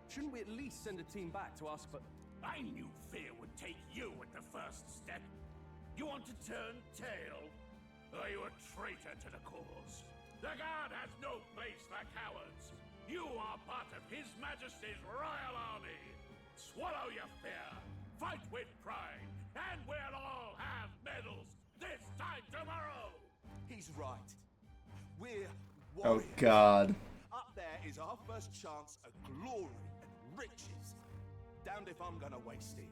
Shouldn't we at least send a team back to ask for... I knew fear would take you at the first step. You want to turn tail? Are you a traitor to the cause? The guard has no place for cowards. You are part of His Majesty's Royal Army. Swallow your fear. Fight with pride. And we'll all have medals this time tomorrow. He's right. We're Oh warriors. god. Up there is our first chance at glory and riches. Damned if I'm gonna waste it.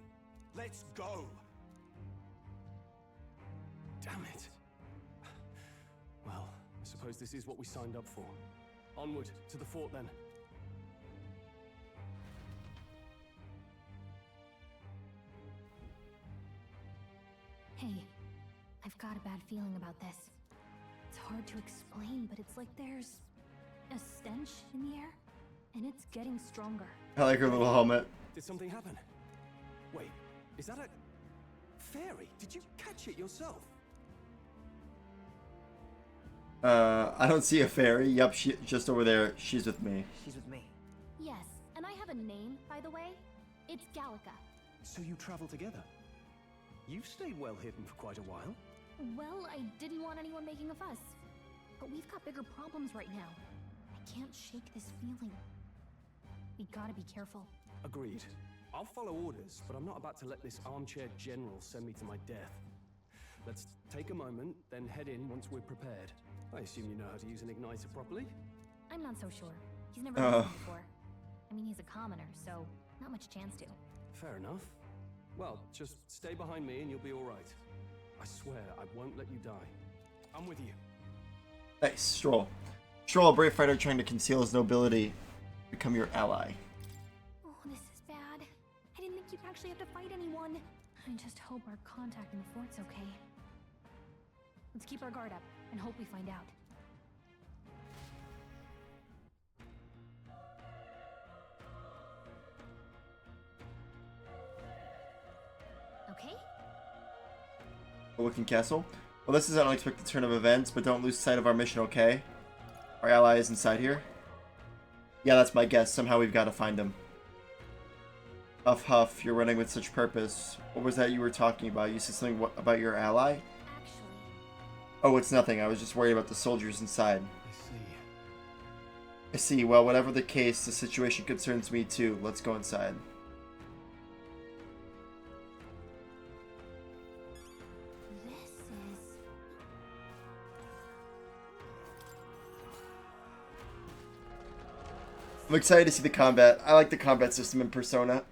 Let's go. Damn it. Well, I suppose this is what we signed up for. Onward, to the fort then. Hey, I've got a bad feeling about this. It's hard to explain, but it's like there's a stench in the air, and it's getting stronger. I like her little helmet. Did something happen? Wait, is that a... fairy? Did you catch it yourself? I don't see a fairy. Yep, she just over there. She's with me. She's with me. Yes, and I have a name, by the way. It's Gallica. So you travel together? You've stayed well hidden for quite a while. Well, I didn't want anyone making a fuss. But we've got bigger problems right now. I can't shake this feeling. We gotta be careful. Agreed. I'll follow orders, but I'm not about to let this armchair general send me to my death. Let's take a moment, then head in once we're prepared. I assume you know how to use an igniter properly? I'm not so sure. He's never used one before. I mean, he's a commoner, so not much chance to. Fair enough. Well, just stay behind me and you'll be all right. I swear I won't let you die. I'm with you. Nice. Stroll. Stroll, a brave fighter trying to conceal his nobility. Become your ally. Oh, this is bad. I didn't think you'd actually have to fight anyone. I just hope our contact in the fort's okay. Let's keep our guard up and hope we find out. Okay? Looking castle. Well, this is an unexpected turn of events, but don't lose sight of our mission, okay? Our ally is inside here. Yeah, that's my guess. Somehow we've got to find him. Huff, huff, you're running with such purpose. What was that you were talking about? You said something about your ally? Oh, it's nothing. I was just worried about the soldiers inside. I see. Well, whatever the case, the situation concerns me too. Let's go inside. I'm excited to see the combat. I like the combat system in Persona.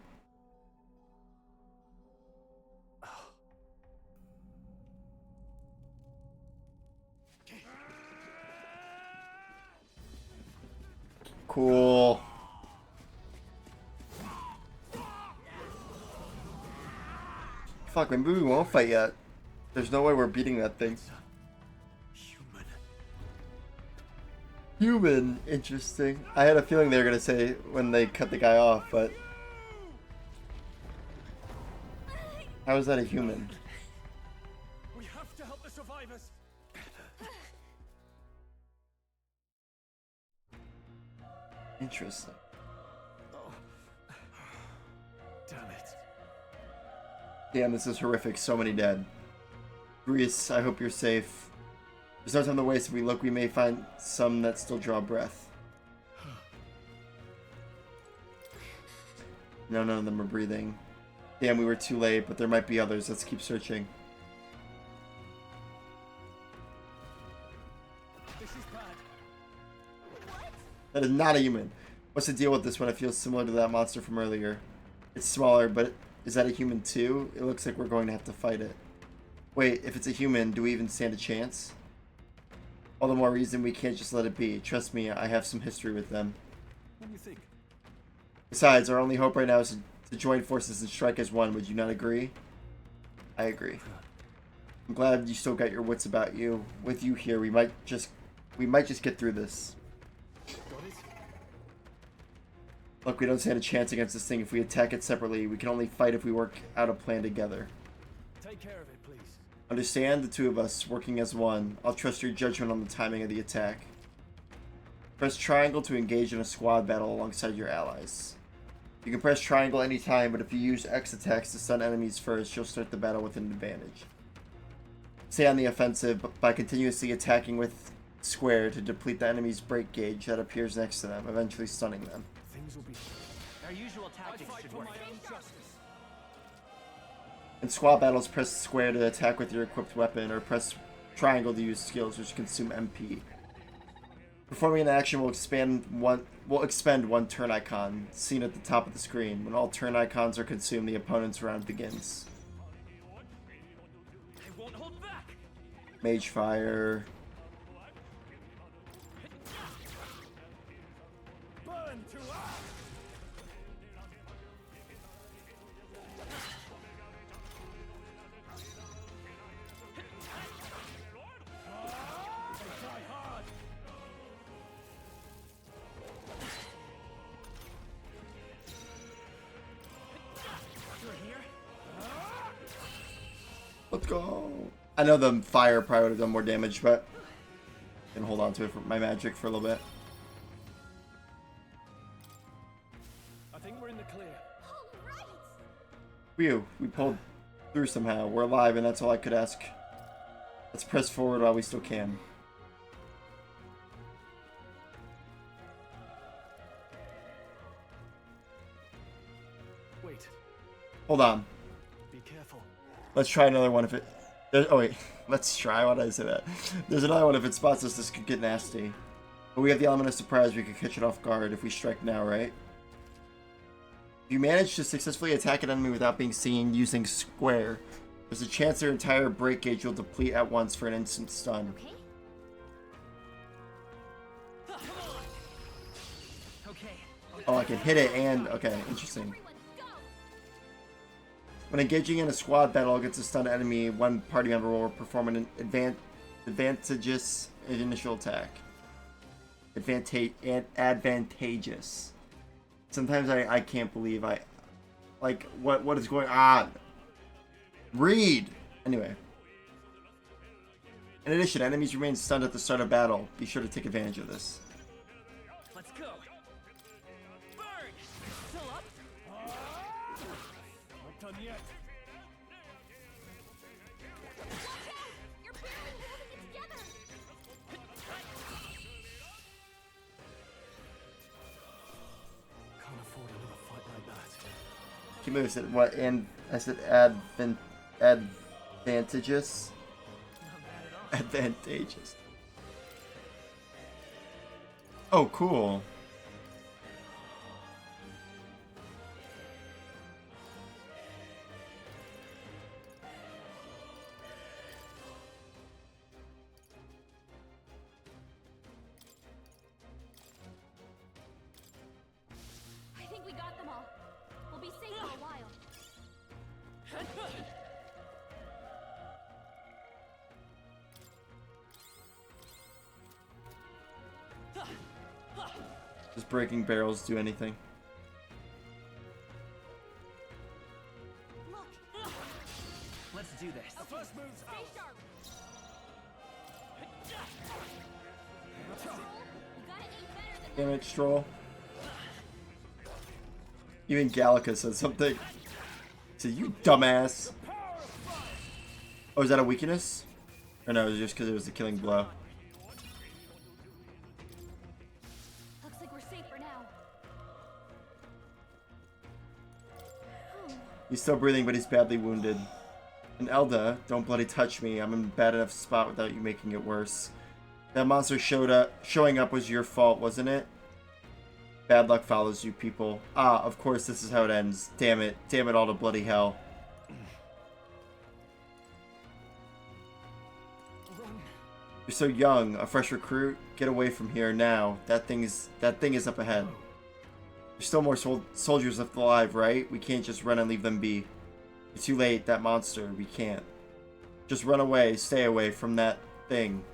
Cool. Fuck, maybe we won't fight yet. There's no way we're beating that thing. You Human, interesting. I had a feeling they were gonna say when they cut the guy off, but how is that a human? We have to help the survivors. Interesting. Damn it. Damn, this is horrific. So many dead. Grease, I hope you're safe. There's no time to waste. If we look, we may find some that still draw breath. No, none of them are breathing. Damn, we were too late, but there might be others. Let's keep searching. This is bad. That is not a human. What's the deal with this one? It feels similar to that monster from earlier. It's smaller, but is that a human too? It looks like we're going to have to fight it. Wait, if it's a human, do we even stand a chance? All the more reason we can't just let it be. Trust me, I have some history with them. What do you think? Besides, our only hope right now is to join forces and strike as one. Would you not agree? I agree. I'm glad you still got your wits about you. With you here, we might just get through this. Look, we don't stand a chance against this thing if we attack it separately. We can only fight if we work out a plan together. Take care of it, please. Understand, the two of us, working as one. I'll trust your judgment on the timing of the attack. Press triangle to engage in a squad battle alongside your allies. You can press triangle anytime, but if you use X attacks to stun enemies first, you'll start the battle with an advantage. Stay on the offensive by continuously attacking with square to deplete the enemy's break gauge that appears next to them, eventually stunning them. Things will be... Our usual tactics should work. In squad battles, press square to attack with your equipped weapon, or press triangle to use skills which consume MP. Performing an action will expend one turn icon, seen at the top of the screen. When all turn icons are consumed, the opponent's round begins. I won't hold back. Mage Fire. Burn to us. Let's go. I know the fire probably would have done more damage, but I can hold on to it for my magic for a little bit. I think we're in the clear. Phew, we pulled through somehow. We're alive, and that's all I could ask. Let's press forward while we still can. Wait. Hold on. Be careful. Let's try another one if it... oh wait, let's try. Why did I say that? There's another one if it spots us. This could get nasty. But we have the element of surprise. We could catch it off guard if we strike now, right? If you manage to successfully attack an enemy without being seen using square, there's a chance their entire break gauge will deplete at once for an instant stun. Okay. Oh, I can hit it and... okay, interesting. When engaging in a squad battle against a stunned enemy, one party member will perform an advantageous initial attack. Advantageous. Sometimes I can't believe what is going on. Read! Anyway. In addition, enemies remain stunned at the start of battle. Be sure to take advantage of this. Let's go. Burn! Still up? Not done yet. You're barely holding it together. Can't afford another fight like that. Keep moving. Said what? And I said advantageous. Advantageous. Oh, cool. I think we got them all. We'll be safe for a while. Does breaking barrels do anything? Let's do this. The first move's out. Damn it, Stroll. Even Gallica said something. He said, "You dumbass." Oh, is that a weakness? Or no, it was just because it was the killing blow. Looks like we're safe for now. He's still breathing, but he's badly wounded. And Elda, don't bloody touch me. I'm in a bad enough spot without you making it worse. That monster showing up was your fault, wasn't it? Bad luck follows you, people. Ah, of course this is how it ends. Damn it. Damn it all to bloody hell. You're so young, a fresh recruit. Get away from here now. That thing is up ahead. There's still more soldiers left alive, right? We can't just run and leave them be. It's too late, that monster. We can't. Just run away, stay away from that thing.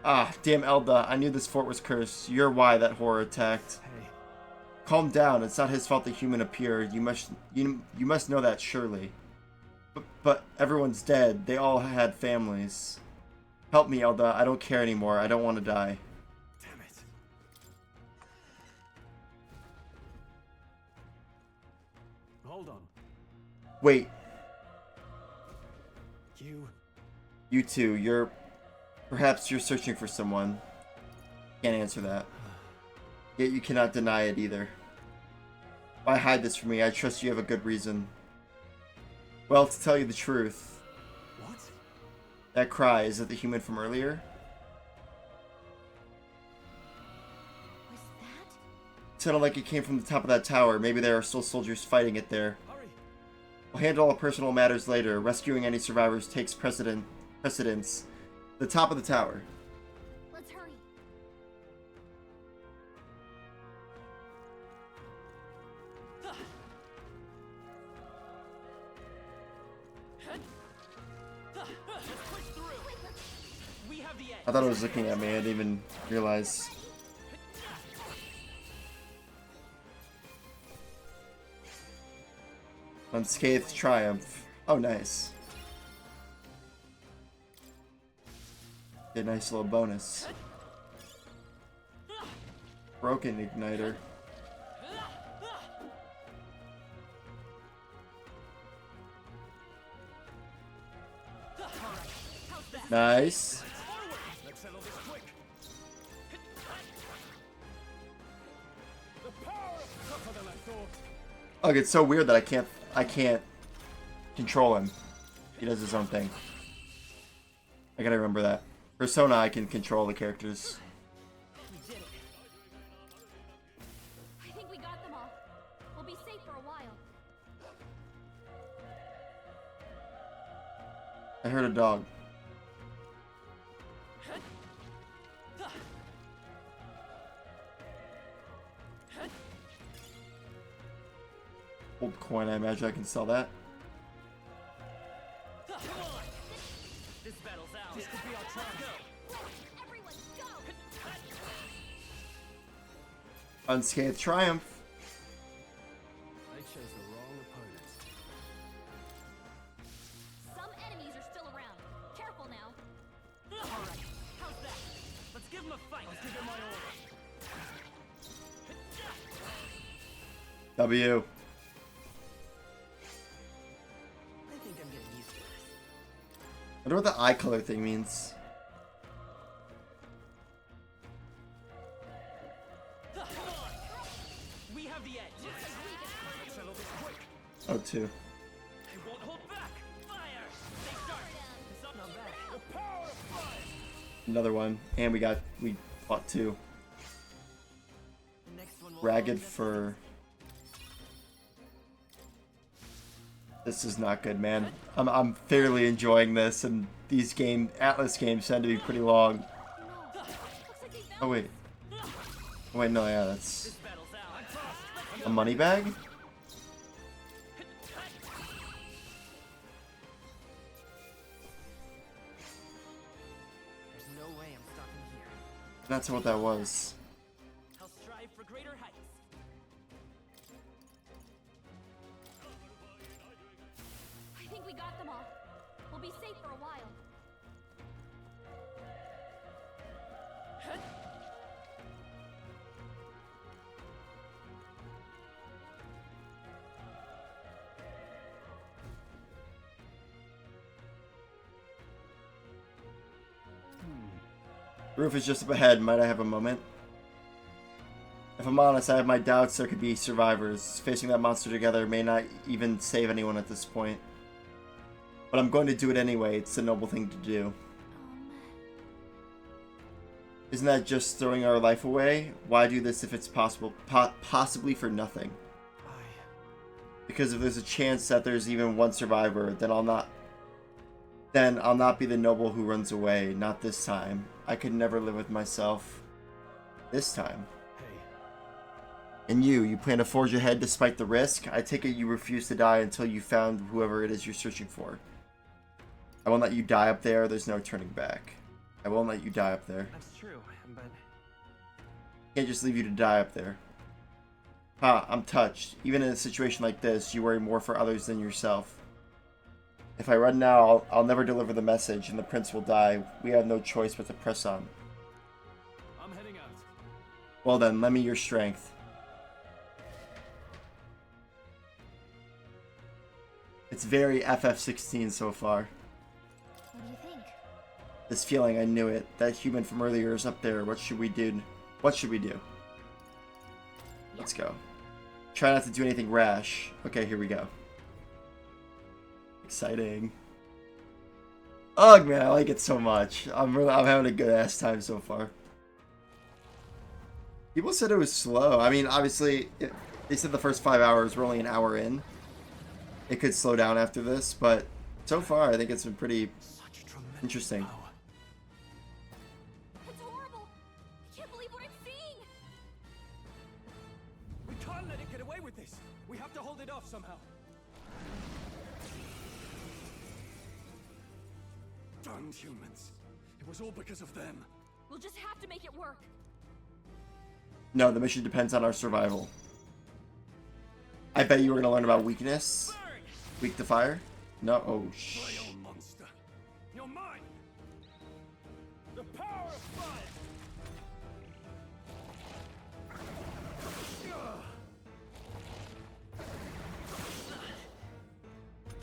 Ah, damn Elda. I knew this fort was cursed. You're why that horror attacked. Hey. Calm down. It's not his fault the human appeared. You must know that surely. But everyone's dead. They all had families. Help me, Elda. I don't care anymore. I don't want to die. Damn it. Hold on. Wait. You two. Perhaps you're searching for someone. Can't answer that. Yet you cannot deny it either. Why hide this from me? I trust you have a good reason. Well, to tell you the truth. What? That cry, is it the human from earlier? Was that? It sounded like it came from the top of that tower. Maybe there are still soldiers fighting it there. Hurry. We'll handle all personal matters later. Rescuing any survivors takes precedence. The top of the tower. Let's hurry. I thought it was looking at me. I didn't even realize. Unscathed triumph. Oh, nice. A nice little bonus. Broken igniter. Nice. Oh, it's so weird that I can't control him. He does his own thing. I gotta remember that. Persona, I can control the characters. We did it. I think we got them all. We'll be safe for a while. I heard a dog. Old coin, I imagine I can sell that. This battle's out. This could be our chance. Everyone, go! Unscathed triumph. I chose the wrong opponent. Some enemies are still around. Careful now. All right. How's that? Let's give him a fight. Let's give him my order. W. I think I'm getting used to this. I wonder what the eye color thing means. We have the edge. Settle this quick. Oh, two. I won't hold back. Fire. They start. It's not bad. The power of fire. Another one. And we fought two. Next one will Ragged fur. This is not good, man. I'm fairly enjoying this, and these Atlus games tend to be pretty long. Oh wait. Oh wait, no, yeah, that's a money bag? That's what that was. I'll strive for greater heights. I think we got them all. We'll be safe for a while. Roof is just up ahead. Might I have a moment? If I'm honest, I have my doubts there could be survivors. Facing that monster together may not even save anyone at this point. But I'm going to do it anyway. It's a noble thing to do. Isn't that just throwing our life away? Why do this if it's possible, possibly for nothing? Because if there's a chance that there's even one survivor, then I'll not be the noble who runs away. Not this time. I could never live with myself. This time. And you plan to forge ahead despite the risk? I take it you refuse to die until you found whoever it is you're searching for. I won't let you die up there. There's no turning back. I won't let you die up there. That's true, but... Can't just leave you to die up there. I'm touched. Even in a situation like this, you worry more for others than yourself. If I run now, I'll never deliver the message, and the prince will die. We have no choice but to press on. I'm heading out. Well then, lend me your strength. It's very FF16 so far. What do you think? This feeling, I knew it. That human from earlier is up there. What should we do? What should we do? Let's go. Try not to do anything rash. Okay, here we go. Exciting. Oh man, I like it so much. I'm having a good ass time so far. People said it was slow. I mean, obviously, they said the first 5 hours. We're only an hour in. It could slow down after this, but so far, I think it's been pretty interesting. It's horrible. I can't believe what I'm seeing. We can't let it get away with this. We have to hold it off somehow. Darn humans. It was all because of them. We'll just have to make it work. No, the mission depends on our survival. I bet you were going to learn about weakness. Weak to fire? No. Oh, shh. Monster. You're mine. The power of fire.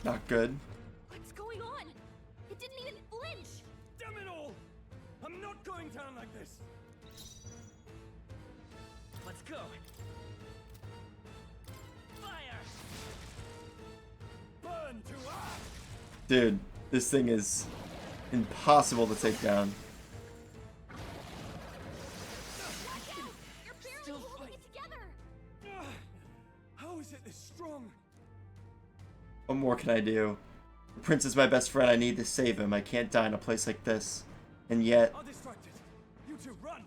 Not good. What's going on? It didn't even flinch. Damn it all! I'm not going down like this. Let's go. Fire. Burn to ash. Dude, this thing is impossible to take down. You're barely holding it together. How is it this strong? What more can I do? The prince is my best friend. I need to save him. I can't die in a place like this. And yet... I'll distract it. You two run.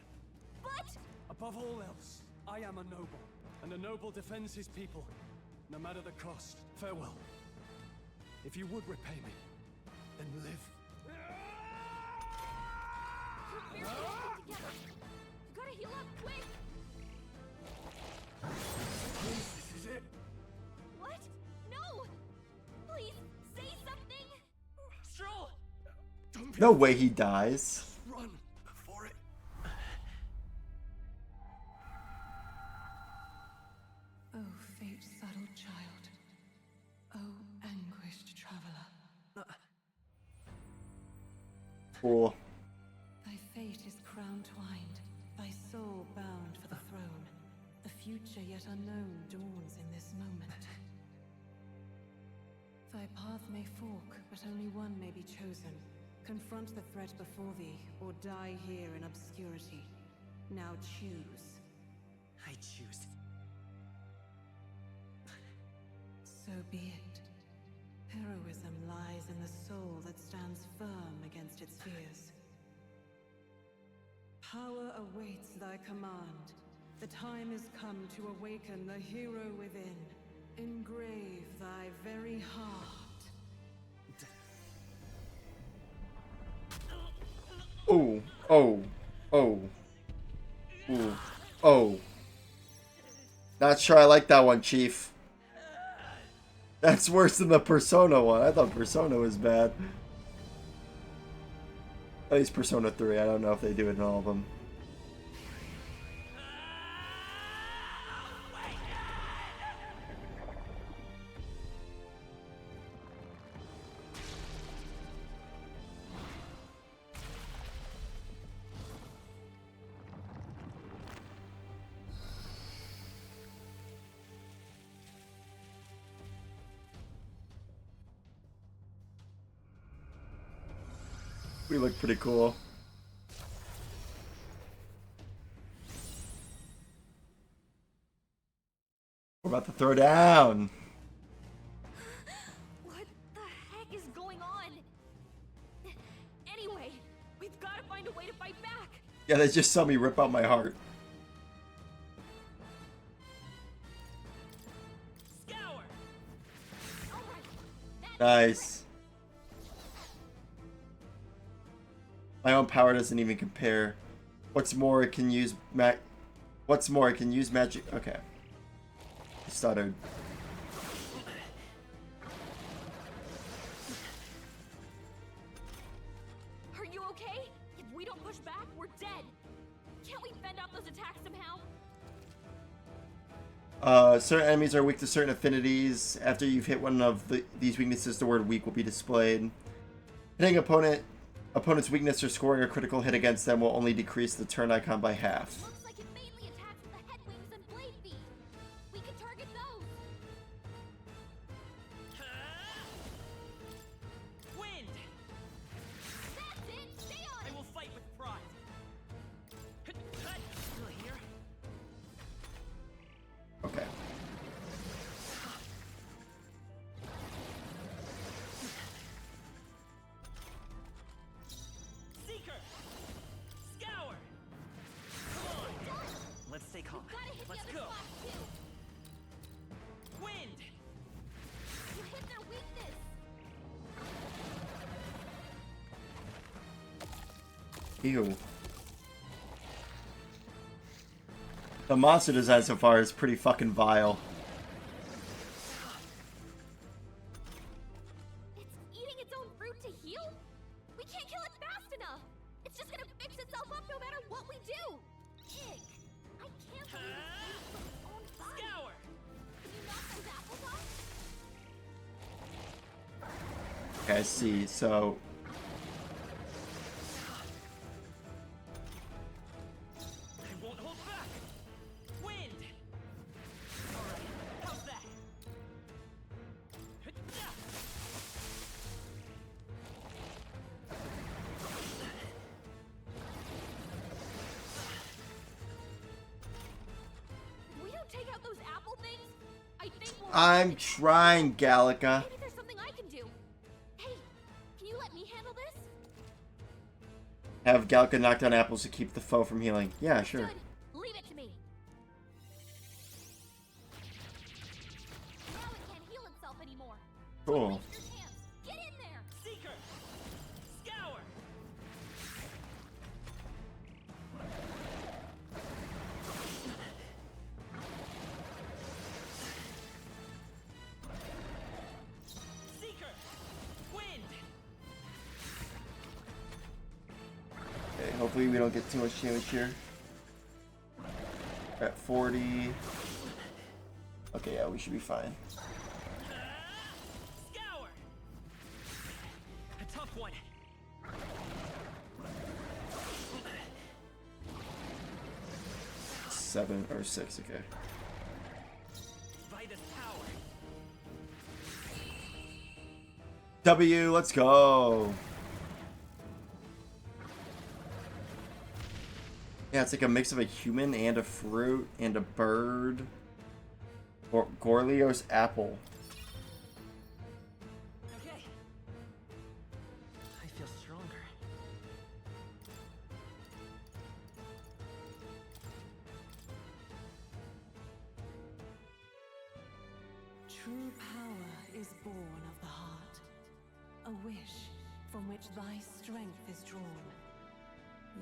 But... Above all else, I am a noble. And a noble defends his people. No matter the cost. Farewell. If you would repay me, then live. You're barely holding it together. You gotta heal up quick. This is it. What? No! Please, say something! Stroll! No way he dies. Run before it. Oh, fate-saddled child. Oh, anguished traveler. Cool. Thy fate is crown-twined, thy soul bound for the throne. The future yet unknown dawns in this moment. Thy path may fork, but only one may be chosen. Confront the threat before thee, or die here in obscurity. Now choose. I choose. So be it. Heroism lies in the soul that stands firm against its fears. Power awaits thy command. The time is come to awaken the hero within. Engrave thy very heart. Oh, oh, oh. Ooh. Oh. Not sure I like that one, Chief. That's worse than the Persona one. I thought Persona was bad. At least Persona 3. I don't know if they do it in all of them. We look pretty cool. We're about to throw down. What the heck is going on? Anyway, we've got to find a way to fight back. Yeah, they just saw me rip out my heart. Scour. Nice. My own power doesn't even compare. What's more, it can use magic. Okay. I stuttered. Are you okay? If we don't push back, we're dead. Can't we fend off those attacks somehow? Certain enemies are weak to certain affinities. After you've hit one of these weaknesses, the word weak will be displayed. Hitting opponent's weakness or scoring a critical hit against them will only decrease the turn icon by half. Looks like it mainly attacks with the head wings and blade feet. We could target those. Wind! That's it. Stay on it. I will fight with pride. Still here? Okay. Seeker! Scour! Come on! Let's stay calm. Let's go! Wind! You hit their weakness. Ew. The monster design so far is pretty fucking vile. It's eating its own fruit to heal? We can't kill it fast enough. It's just gonna fix itself up no matter what we do. Ick. I can't believe it's eating its own body. Scour! Can you knock those apples off? Okay, I see. So I won't hold back! Wind! Alright, how's that? If we don't take out those apple things, I think we'll... I'm trying, Gallica. Maybe there's something I can do. Hey, can you let me handle this? Have Gallica knock down apples to keep the foe from healing. Yeah, sure. Good. Leave it to me. Now it can't heal itself anymore. Cool. Your chance. Get in there. Seeker! Scour! Seeker! Wind! Okay, hopefully we don't get too much damage here. We're at 40. Okay, yeah, we should be fine. Scour! A tough one. 7 or 6, okay. By this power. W, let's go. Yeah, it's like a mix of a human and a fruit and a bird. Gorlio's apple. Okay. I feel stronger. True power is born of the heart, a wish from which thy strength is drawn.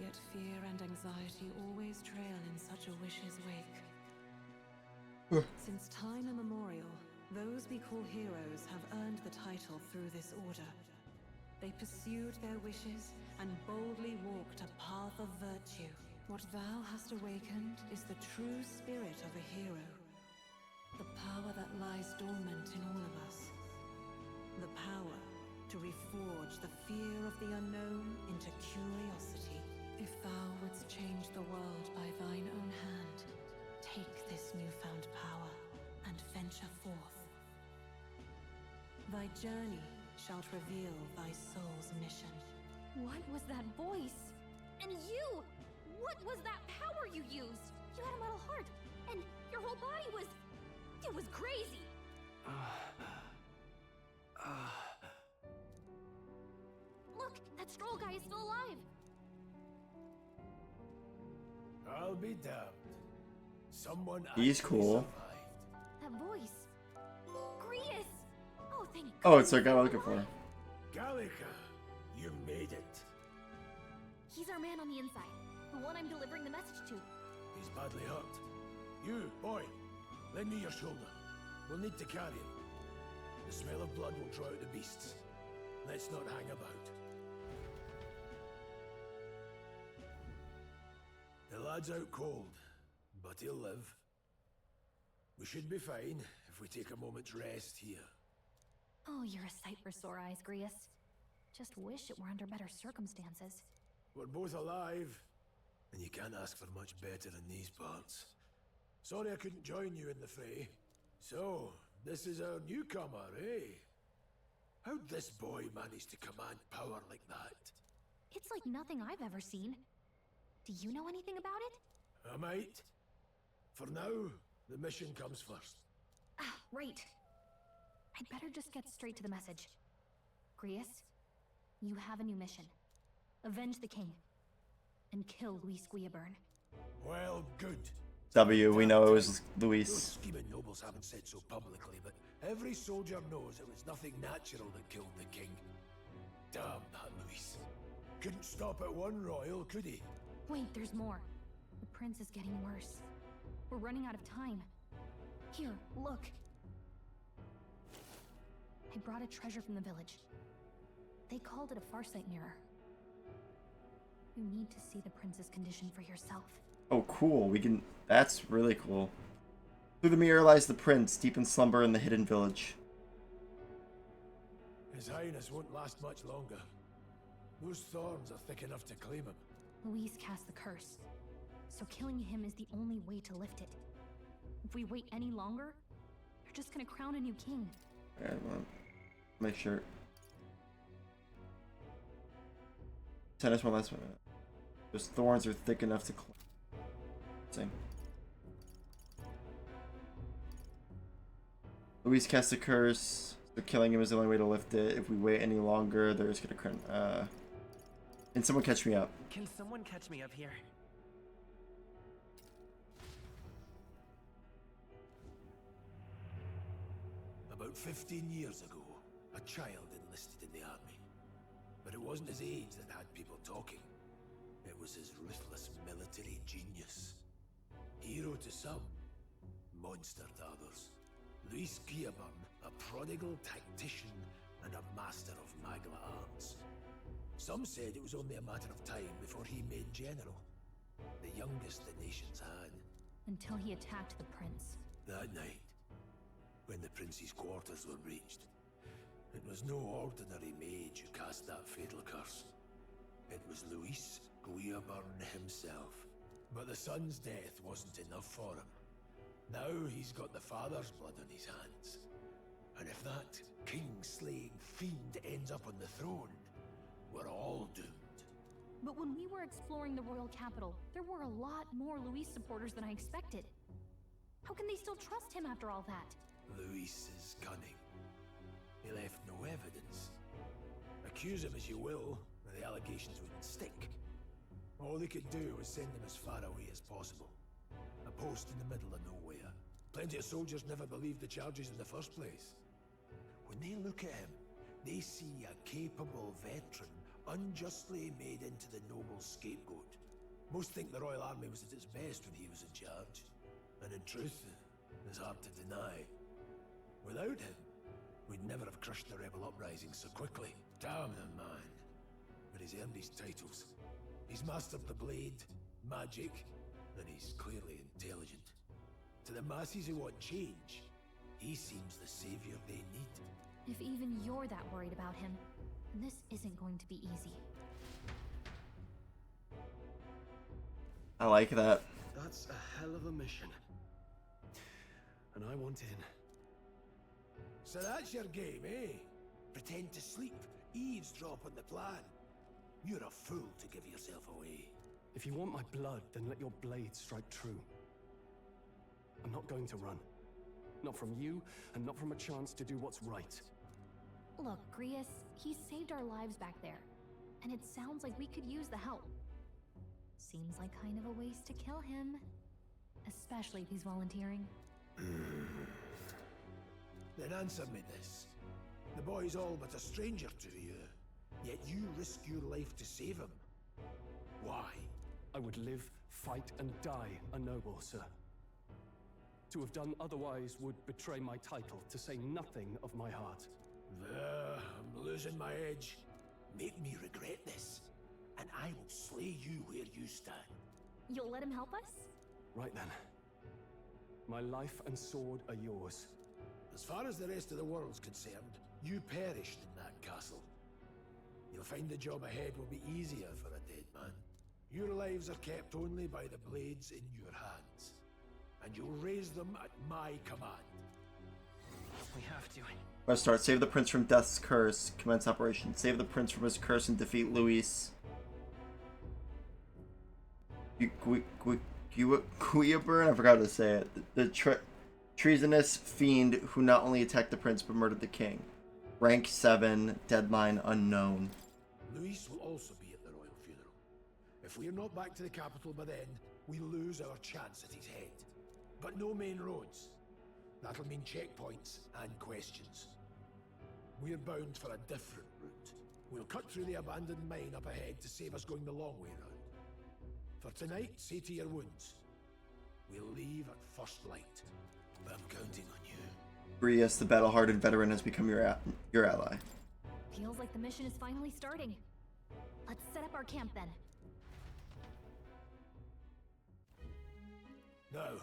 Yet fear and anxiety always trail in your wishes wake. Since time immemorial, those we call heroes have earned the title through this order. They pursued their wishes and boldly walked a path of virtue. What thou hast awakened is the true spirit of a hero. The power that lies dormant in all of us. The power to reforge the fear of the unknown into curiosity. If thou wouldst change the world by thine own hand, take this newfound power and venture forth. Thy journey shalt reveal thy soul's mission. What was that voice? And you! What was that power you used? You had a metal heart, and your whole body was... It was crazy! Look, that Stroll guy is still alive! I'll be damned. Someone He's actually cool. survived. That voice. Grius! Oh, thank God. Oh, it's the guy I'm looking for. Gallica, you made it. He's our man on the inside. The one I'm delivering the message to. He's badly hurt. You, boy, lend me your shoulder. We'll need to carry him. The smell of blood will draw out the beasts. Let's not hang about. The lad's out cold, but he'll live. We should be fine if we take a moment's rest here. Oh, you're a sight for sore eyes, Grius. Just wish it were under better circumstances. We're both alive, and you can't ask for much better in these parts. Sorry I couldn't join you in the fray. So, this is our newcomer, eh? How'd this boy manage to command power like that? It's like nothing I've ever seen. Do you know anything about it? I might. For now, the mission comes first. Ah, right. I'd better just get straight to the message. Grius, you have a new mission. Avenge the king. And kill Luis Guillaburn. Well, good. W, we know it was Those Luis. scheming nobles haven't said so publicly, but every soldier knows it was nothing natural that killed the king. Damn that Luis. Couldn't stop at one royal, could he? Wait, there's more. The prince is getting worse. We're running out of time. Here, look. I brought a treasure from the village. They called it a farsight mirror. You need to see the prince's condition for yourself. Oh, cool. We can. That's really cool. Through the mirror lies the prince, deep in slumber in the hidden village. His Highness won't last much longer. Those thorns are thick enough to claim him. Luis cast the curse, so killing him is the only way to lift it. If we wait any longer, they're just gonna crown a new king. Alright, well, make sure. Tennis one last one. Those thorns are thick enough to same. Luis cast a curse, so killing him is the only way to lift it. If we wait any longer, they're just gonna crown. Can someone catch me up? Can someone catch me up here? About 15 years ago, a child enlisted in the army. But it wasn't his age that had people talking. It was his ruthless military genius. Hero to some, monster to others. Luis Guillaburn, a prodigal tactician and a master of magla arts. Some said it was only a matter of time before he made general. The youngest the nation's had. Until he attacked the prince. That night, when the prince's quarters were reached, it was no ordinary mage who cast that fatal curse. It was Luis Guillaburn himself. But the son's death wasn't enough for him. Now he's got the father's blood on his hands. And if that king-slaying fiend ends up on the throne, we're all doomed. But when we were exploring the royal capital, there were a lot more Luis supporters than I expected. How can they still trust him after all that? Luis is cunning. He left no evidence. Accuse him as you will, the allegations wouldn't stick. All they could do was send him as far away as possible. A post in the middle of nowhere. Plenty of soldiers never believed the charges in the first place. When they look at him, they see a capable veteran unjustly made into the noble scapegoat. Most think the Royal Army was at its best when he was in charge. And in truth, it's hard to deny. Without him, we'd never have crushed the rebel uprising so quickly. Damn him, man. But he's earned his titles. He's mastered the blade, magic, and he's clearly intelligent. To the masses who want change, he seems the savior they need. If even you're that worried about him, this isn't going to be easy. I like that. That's a hell of a mission. And I want in. So that's your game, eh? Pretend to sleep, eavesdrop on the plan. You're a fool to give yourself away. If you want my blood, then let your blade strike true. I'm not going to run. Not from you, and not from a chance to do what's right. Look, Grius, he saved our lives back there. And it sounds like we could use the help. Seems like kind of a waste to kill him. Especially if he's volunteering. Then answer me this. The boy's all but a stranger to you, yet you risk your life to save him. Why? I would live, fight, and die a noble, sir. To have done otherwise would betray my title, to say nothing of my heart. I'm losing my edge. Make me regret this, and I will slay you where you stand. You'll let him help us? Right then. My life and sword are yours. As far as the rest of the world's concerned, you perished in that castle. You'll find the job ahead will be easier for a dead man. Your lives are kept only by the blades in your hands, and you'll raise them at my command. We have to. Let's start. Save the prince from death's curse. Commence operation. Save the prince from his curse and defeat Luis. Guiaburn? I forgot to say it. The treasonous fiend who not only attacked the prince but murdered the king. Rank 7. Deadline unknown. Luis will also be at the royal funeral. If we're not back to the capital by then, we lose our chance at his head. But no main roads. That'll mean checkpoints and questions. We're bound for a different route. We'll cut through the abandoned mine up ahead to save us going the long way round. For tonight, see to your wounds. We'll leave at first light. I'm counting on you. Grius, the battle-hardened veteran, has become your ally. Feels like the mission is finally starting. Let's set up our camp then. Now,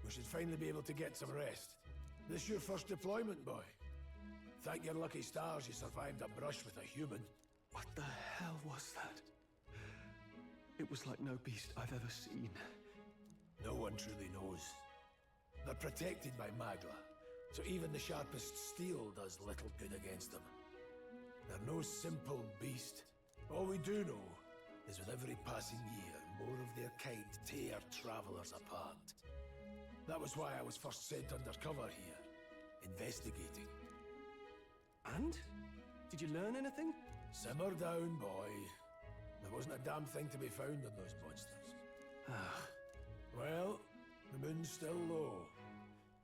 we should finally be able to get some rest. This your first deployment, boy? Thank your lucky stars you survived a brush with a human. What the hell was that? It was like no beast I've ever seen. No one truly knows. They're protected by Magla, so even the sharpest steel does little good against them. They're no simple beast. All we do know is with every passing year, more of their kind tear travelers apart. That was why I was first sent undercover here, investigating. And? Did you learn anything? Simmer down, boy. There wasn't a damn thing to be found on those monsters. Well, the moon's still low.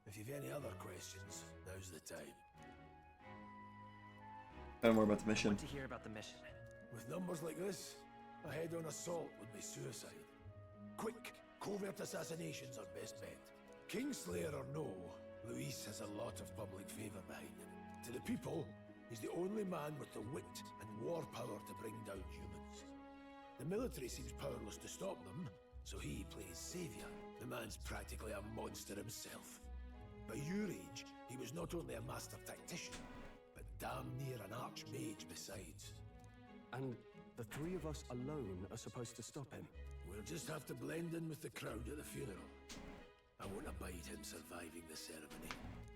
If you've any other questions, now's the time. Tell me more about the mission. I want to hear about the mission. With numbers like this, a head-on assault would be suicide. Quick, covert assassinations are best bet. Kingslayer or no, Luis has a lot of public favor behind him. To the people, he's the only man with the wit and war power to bring down humans. The military seems powerless to stop them, so he plays savior. The man's practically a monster himself. By your age, he was not only a master tactician, but damn near an archmage besides. And the three of us alone are supposed to stop him? We'll just have to blend in with the crowd at the funeral. I won't abide him surviving the ceremony.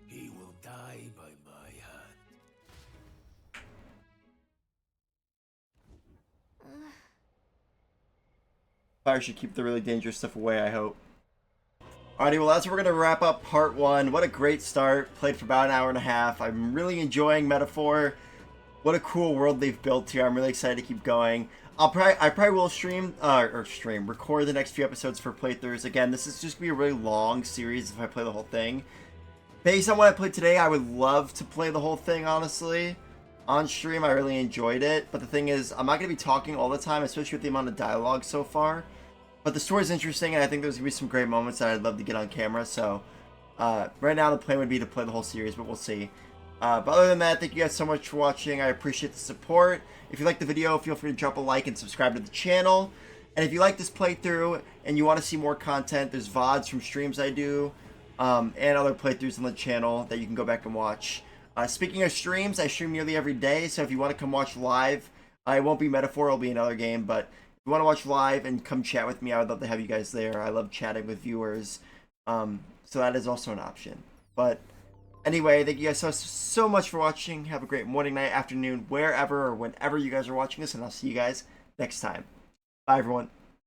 He will die by my hand. Fire should keep the really dangerous stuff away, I hope. Alrighty, well that's where we're going to wrap up part 1. What a great start. Played for about an hour and a half. I'm really enjoying Metaphor. What a cool world they've built here. I'm really excited to keep going. I probably will record the next few episodes for playthroughs. Again, this is just going to be a really long series if I play the whole thing. Based on what I played today, I would love to play the whole thing, honestly. On stream, I really enjoyed it. But the thing is, I'm not going to be talking all the time, especially with the amount of dialogue so far. But the story is interesting, and I think there's going to be some great moments that I'd love to get on camera. So right now the plan would be to play the whole series, but we'll see. But other than that, thank you guys so much for watching. I appreciate the support. If you like the video, feel free to drop a like and subscribe to the channel. And if you like this playthrough and you want to see more content, there's VODs from streams I do, and other playthroughs on the channel that you can go back and watch. Speaking of streams, I stream nearly every day, so if you want to come watch live, it won't be Metaphor, it'll be another game, but if you want to watch live and come chat with me, I would love to have you guys there. I love chatting with viewers, so that is also an option. But anyway, thank you guys so much for watching. Have a great morning, night, afternoon, wherever or whenever you guys are watching this, and I'll see you guys next time. Bye, everyone.